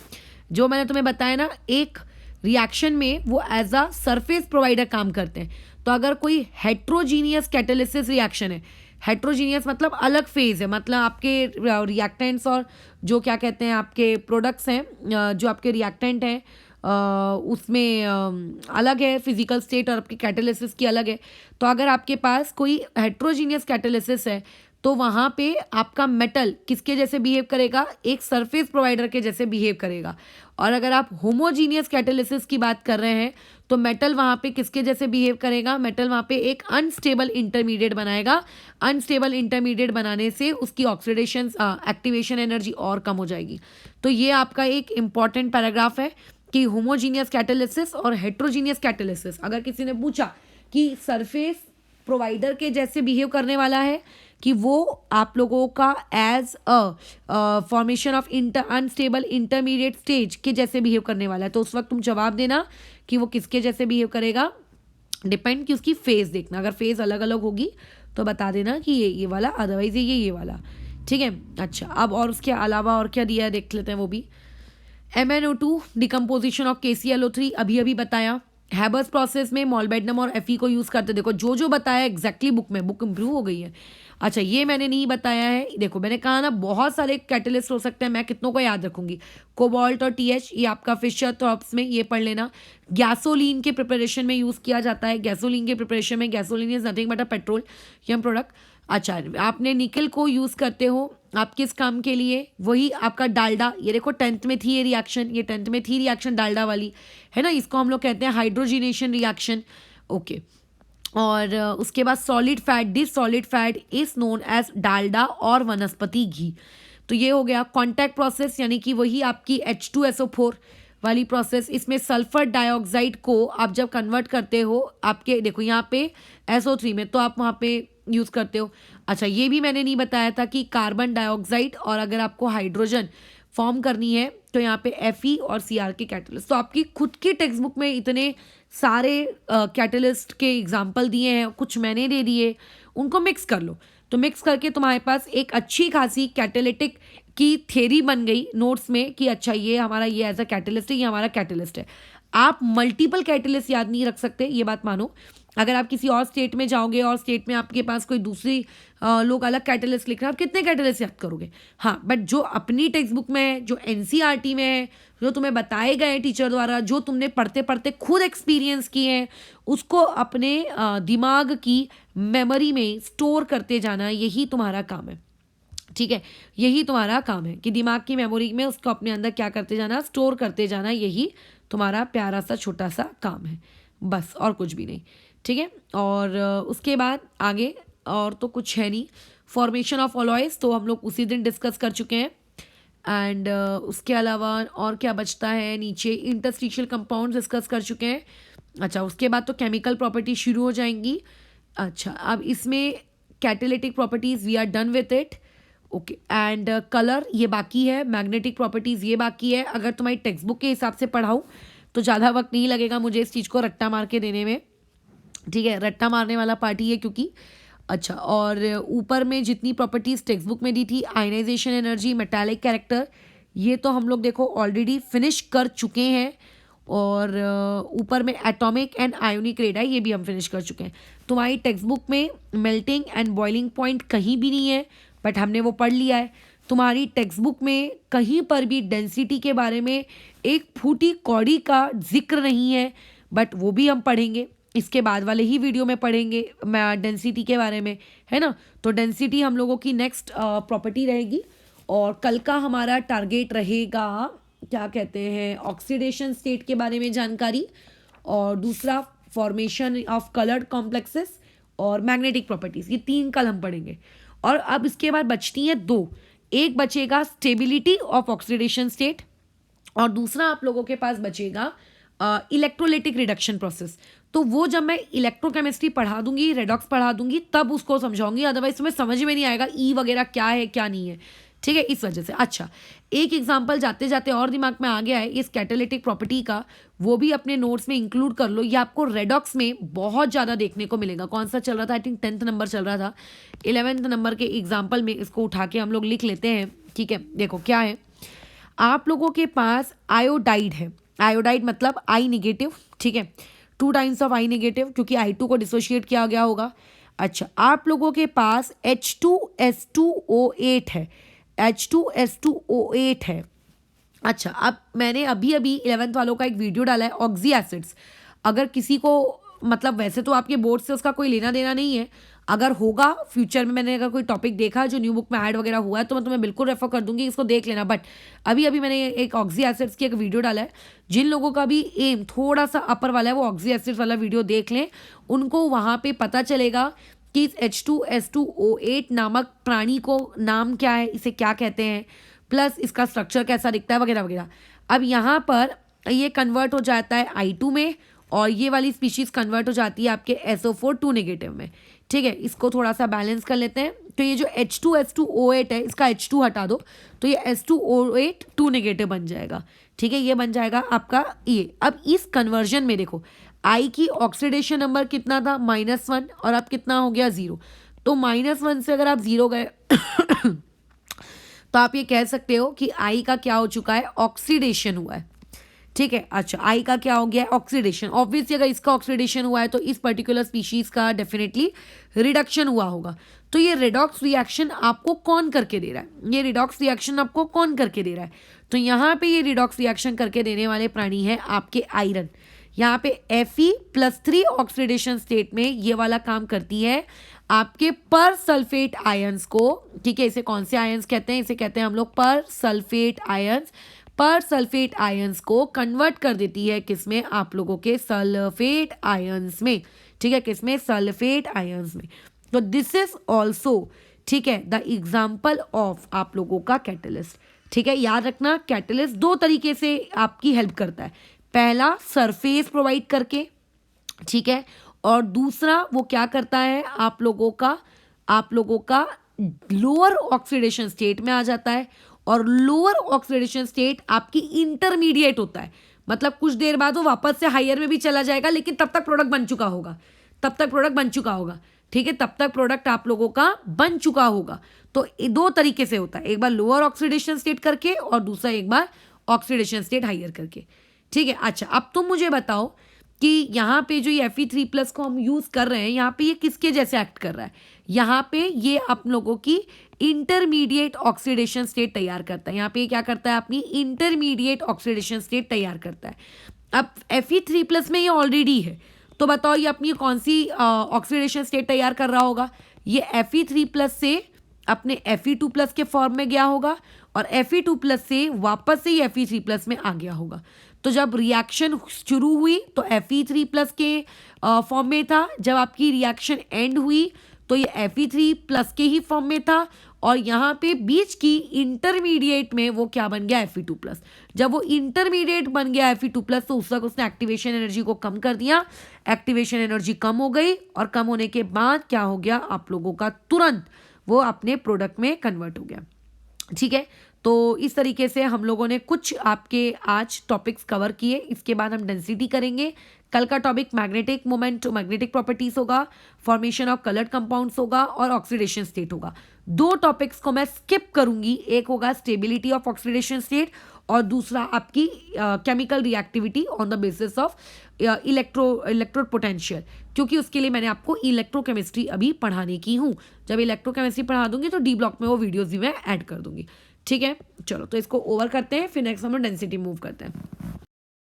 जो मैंने तुम्हें बताया ना, एक रिएक्शन में वो एज अ सरफेस प्रोवाइडर काम करते हैं। तो अगर कोई हेट्रोजीनियस कैटालिसिस रिएक्शन है, हेट्रोजीनियस मतलब अलग फेज है, मतलब आपके रिएक्टेंट्स और जो क्या कहते हैं आपके प्रोडक्ट्स हैं, जो आपके रिएक्टेंट हैं उसमें अलग है फिजिकल स्टेट और आपकी कैटालिसिस की अलग है। तो अगर आपके पास कोई हेट्रोजीनियस कैटालिसिस है तो वहाँ पे आपका मेटल किसके जैसे बिहेव करेगा? एक सरफेस प्रोवाइडर के जैसे बिहेव करेगा। और अगर आप होमोजीनियस कैटालिसिस की बात कर रहे हैं तो मेटल वहाँ पे किसके जैसे बिहेव करेगा? मेटल वहाँ पे एक अनस्टेबल इंटरमीडिएट बनाएगा। अनस्टेबल इंटरमीडिएट बनाने से उसकी ऑक्सीडेशन एक्टिवेशन एनर्जी और कम हो जाएगी। तो ये आपका एक इंपॉर्टेंट पैराग्राफ है कि होमोजीनियस कैटालिसिस और हेट्रोजीनियस कैटालिसिस। अगर किसी ने पूछा कि सरफेस प्रोवाइडर के जैसे बिहेव करने वाला है कि वो आप लोगों का as a formation of unstable intermediate stage के जैसे बिहेव करने वाला है, तो उस वक्त तुम जवाब देना कि वो किसके जैसे बिहेव करेगा। डिपेंड कि उसकी फेज देखना, अगर फेज अलग अलग होगी तो बता देना कि ये वाला, अदरवाइज ये वाला, ठीक है। अच्छा, अब और उसके अलावा और क्या दिया है देख लेते हैं वो भी। MnO2 डिकम्पोजिशन ऑफ KClO3 अभी अभी बताया। हैबर्स प्रोसेस में मॉलबेडनम और Fe को यूज़ करते, देखो जो जो बताया एग्जैक्टली बुक में, बुक इम्प्रूव हो गई है। अच्छा, ये मैंने नहीं बताया है, देखो मैंने कहा ना बहुत सारे कैटलिस्ट हो सकते हैं, मैं कितनों को याद रखूंगी। कोबाल्ट और TH, ये आपका फिशर थॉर्प्स में ये पढ़ लेना। गैसोलीन के प्रिपरेशन में यूज़ किया जाता है। गैसोलीन के प्रिपरेशन में, gasoline is nothing but a petroleum product. अच्छा, आपने निकल को यूज़ करते हो आप किस काम के लिए? वही आपका डालडा, ये देखो 10th में थी ये रिएक्शन, ये 10th में थी रिएक्शन डालडा वाली, है ना। इसको हम लोग कहते हैं हाइड्रोजिनेशन रिएक्शन, ओके। और उसके बाद solid fat, this solid fat is known as Dalda और वनस्पति घी। तो ये हो गया कॉन्टैक्ट प्रोसेस, यानी कि वही आपकी H2SO4 वाली प्रोसेस। इसमें सल्फर डाइऑक्साइड को आप जब कन्वर्ट करते हो, आपके देखो यहाँ पे SO3 में, तो आप वहाँ पे यूज़ करते हो। अच्छा, ये भी मैंने नहीं बताया था कि कार्बन डाइऑक्साइड और अगर आपको हाइड्रोजन फॉर्म करनी है तो यहाँ पे Fe और Cr के कैटलिस्ट। तो आपकी खुद की टेक्स्ट बुक में इतने सारे कैटलिस्ट के एग्जाम्पल दिए हैं, कुछ मैंने दे दिए, उनको मिक्स कर लो। तो मिक्स करके तुम्हारे पास एक अच्छी खासी कैटेलिटिक की थ्योरी बन गई नोट्स में कि अच्छा ये हमारा ये एज अ कैटलिस्ट है, ये हमारा कैटलिस्ट है। आप मल्टीपल कैटलिस्ट याद नहीं रख सकते, ये बात मानो। अगर आप किसी और स्टेट में जाओगे और स्टेट में आपके पास कोई दूसरी लोग अलग कैटलिस्ट लिख रहे हैं, आप कितने कैटलिस्ट याद करोगे? हाँ, बट जो अपनी टेक्स्ट बुक में है, जो NCERT में है, जो तुम्हें बताए गए टीचर द्वारा, जो तुमने पढ़ते पढ़ते खुद एक्सपीरियंस किए हैं, उसको अपने दिमाग की मेमोरी में स्टोर करते जाना, यही तुम्हारा काम है, ठीक है। यही तुम्हारा काम है कि दिमाग की मेमोरी में उसको अपने अंदर क्या करते जाना, स्टोर करते जाना, यही तुम्हारा प्यारा सा छोटा सा काम है, बस और कुछ भी नहीं, ठीक है। और उसके बाद आगे और तो कुछ है नहीं। फॉर्मेशन ऑफ अलॉयज तो हम लोग उसी दिन डिस्कस कर चुके हैं। एंड उसके अलावा और क्या बचता है, नीचे इंटरस्टिशियल कंपाउंड डिस्कस कर चुके हैं। अच्छा, उसके बाद तो केमिकल प्रॉपर्टी शुरू हो जाएंगी। अच्छा, अब इसमें catalytic properties we are done with it, okay. And colour ये बाकी है, मैग्नेटिक प्रॉपर्टीज़ ये बाकी है। अगर तुम्हारी टेक्स्ट बुक के हिसाब से पढ़ाऊँ तो ज़्यादा वक्त नहीं लगेगा मुझे इस चीज़ को रट्टा मार के देने में, ठीक है। रट्टा मारने वाला पार्टी है क्योंकि। अच्छा, और ऊपर में जितनी प्रॉपर्टीज़ टेक्स्ट बुक में दी थी, आयनाइजेशन एनर्जी, मेटालिक कैरेक्टर, ये तो हम लोग देखो ऑलरेडी फिनिश कर चुके हैं। और ऊपर में एटॉमिक एंड आयोनिक रेडाई, ये भी हम फिनिश कर चुके हैं। तुम्हारी टेक्स्ट बुक में मेल्टिंग एंड बॉइलिंग पॉइंट कहीं भी नहीं है, बट हमने वो पढ़ लिया है। तुम्हारी टेक्स्ट बुक में कहीं पर भी डेंसिटी के बारे में एक फूटी कौड़ी का जिक्र नहीं है, बट वो भी हम पढ़ेंगे, इसके बाद वाले ही वीडियो में पढ़ेंगे डेंसिटी के बारे में, है ना। तो डेंसिटी हम लोगों की नेक्स्ट प्रॉपर्टी रहेगी। और कल का हमारा टारगेट रहेगा, क्या कहते हैं, ऑक्सीडेशन स्टेट के बारे में जानकारी, और दूसरा फॉर्मेशन ऑफ कलर्ड कॉम्प्लेक्सेस और मैग्नेटिक प्रॉपर्टीज़, ये 3 कल हम पढ़ेंगे। और अब इसके बाद बचती हैं 2, एक बचेगा स्टेबिलिटी ऑफ ऑक्सीडेशन स्टेट, और दूसरा आप लोगों के पास बचेगा इलेक्ट्रोलाइटिक रिडक्शन प्रोसेस। तो वो जब मैं इलेक्ट्रोकेमिस्ट्री पढ़ा दूंगी, रेडॉक्स पढ़ा दूंगी, तब उसको समझाऊंगी, अदरवाइज तुम्हें समझ में नहीं आएगा ई वगैरह क्या है क्या नहीं है, ठीक है, इस वजह से। अच्छा, एक एग्जांपल जाते जाते और दिमाग में आ गया है इस कैटालिटिक प्रॉपर्टी का, वो भी अपने नोट्स में इंक्लूड कर लो। ये आपको रेडॉक्स में बहुत ज़्यादा देखने को मिलेगा। कौन सा चल रहा था, आई थिंक 10th नंबर चल रहा था, 11th नंबर के एग्जाम्पल में इसको उठा के हम लोग लिख लेते हैं, ठीक है। देखो क्या है, आप लोगों के पास आयोडाइड है, आयोडाइड मतलब आई निगेटिव, ठीक है, 2 टाइम्स ऑफ आई निगेटिव, क्योंकि I2 को डिसोशिएट किया गया होगा। अच्छा, आप लोगों के पास H2S2O8 है, H2S2O8 है। अच्छा, अब मैंने अभी 11th वालों का एक वीडियो डाला है ऑक्सी एसिड्स। अगर किसी को, मतलब वैसे तो आपके बोर्ड से उसका कोई लेना देना नहीं है, अगर होगा फ्यूचर में, मैंने अगर कोई टॉपिक देखा जो न्यू बुक में ऐड वगैरह हुआ है तो मैं तुम्हें बिल्कुल रेफर कर दूंगी, इसको देख लेना। बट अभी मैंने एक ऑक्सी एसिड्स की एक वीडियो डाला है। जिन लोगों का भी एम थोड़ा सा अपर वाला है वो ऑक्सी एसिड्स वाला वीडियो देख लें, उनको वहाँ पे पता चलेगा कि इस H2S2O8 नामक प्राणी को नाम क्या है, इसे क्या कहते हैं, प्लस इसका स्ट्रक्चर कैसा दिखता है वगैरह वगैरह। अब यहाँ पर ये कन्वर्ट हो जाता है I2 में, और ये वाली स्पीशीज कन्वर्ट हो जाती है आपके SO4 2 नेगेटिव में, ठीक है। इसको थोड़ा सा बैलेंस कर लेते हैं। तो ये जो H2S2O8 है, इसका H2 हटा दो तो ये S2O8 2 नेगेटिव बन जाएगा, ठीक है, ये बन जाएगा आपका ये। अब इस कन्वर्जन में देखो, I की ऑक्सीडेशन नंबर कितना था, -1, और अब कितना हो गया 0। तो -1 से अगर आप 0 गए तो आप ये कह सकते हो कि I का क्या हो चुका है, ऑक्सीडेशन हुआ है, ठीक है। अच्छा, I का क्या हो गया है, ऑक्सीडेशन। ऑब्वियसली अगर इसका ऑक्सीडेशन हुआ है तो इस पर्टिकुलर स्पीशीज का डेफिनेटली रिडक्शन हुआ होगा। तो ये रिडॉक्स रिएक्शन आपको कौन करके दे रहा है, ये रिडॉक्स रिएक्शन आपको कौन करके दे रहा है, तो यहाँ पे ये रिडॉक्स रिएक्शन करके देने वाले प्राणी है आपके आयरन। यहाँ पे Fe+3 ऑक्सीडेशन स्टेट में ये वाला काम करती है आपके पर सल्फेट आयंस को, ठीक है। इसे कौन से आयंस कहते हैं, इसे कहते हैं हम लोग पर सल्फेट आयंस। पर सल्फेट आयंस को कन्वर्ट कर देती है किसमें, आप लोगों के सल्फेट आयंस में, ठीक है, किसमें, सल्फेट आयंस में। तो दिस इज ऑल्सो, ठीक है, द एग्जाम्पल ऑफ आप लोगों का कैटलिस्ट, ठीक है। याद रखना, कैटलिस्ट 2 तरीके से आपकी हेल्प करता है। पहला सरफेस प्रोवाइड करके, ठीक है, और दूसरा वो क्या करता है, आप लोगों का लोअर ऑक्सीडेशन स्टेट में आ जाता है, और लोअर ऑक्सीडेशन स्टेट आपकी इंटरमीडिएट होता है, मतलब कुछ देर बाद वो वापस से हायर में भी चला जाएगा, लेकिन तब तक प्रोडक्ट बन चुका होगा, ठीक है, तब तक प्रोडक्ट आप लोगों का बन चुका होगा। तो 2 तरीके से होता है, एक बार लोअर ऑक्सीडेशन स्टेट करके और दूसरा एक बार ऑक्सीडेशन स्टेट हायर करके, ठीक है। अच्छा, अब तुम मुझे बताओ कि यहाँ पे जो ये Fe3+ को हम यूज़ कर रहे हैं, यहाँ पे ये किसके जैसे एक्ट कर रहा है, यहाँ पे ये आप लोगों की इंटरमीडिएट ऑक्सीडेशन स्टेट तैयार करता है। यहाँ पे क्या करता है, अपनी इंटरमीडिएट ऑक्सीडेशन स्टेट तैयार करता है। अब Fe3+ में ये ऑलरेडी है, तो बताओ ये अपनी कौन सी ऑक्सीडेशन स्टेट तैयार कर रहा होगा, ये Fe3+ से अपने Fe2+ के फॉर्म में गया होगा, और Fe2+ से वापस से ये Fe3+ में आ गया होगा। तो जब रिएक्शन शुरू हुई तो Fe3+ के फॉर्म में था, जब आपकी रिएक्शन एंड हुई तो ये Fe3+ के ही फॉर्म में था, और यहाँ पे बीच की इंटरमीडिएट में वो क्या बन गया, Fe2+। जब वो इंटरमीडिएट बन गया Fe2+, तो उस वक्त उसने एक्टिवेशन एनर्जी को कम कर दिया, एक्टिवेशन एनर्जी कम हो गई, और कम होने के बाद क्या हो गया, आप लोगों का तुरंत वो अपने प्रोडक्ट में कन्वर्ट हो गया, ठीक है। तो इस तरीके से हम लोगों ने कुछ आपके आज टॉपिक्स कवर किए। इसके बाद हम डेंसिटी करेंगे। कल का topic magnetic moment, magnetic properties होगा, फॉर्मेशन ऑफ कलर्ड कंपाउंड्स होगा, और ऑक्सीडेशन स्टेट होगा। 2 टॉपिक्स को मैं स्किप करूंगी, एक होगा स्टेबिलिटी ऑफ ऑक्सीडेशन स्टेट, और दूसरा आपकी chemical reactivity on the basis of electrode potential, क्योंकि उसके लिए मैंने आपको इलेक्ट्रोकेमिस्ट्री अभी पढ़ाने की हूँ। जब इलेक्ट्रोकेमिस्ट्री पढ़ा दूंगी तो D ब्लॉक में वो वीडियोज भी मैं ऐड कर दूंगी, ठीक है। चलो, तो इसको ओवर करते हैं, फिर नेक्स्ट हम डेंसिटी मूव करते हैं।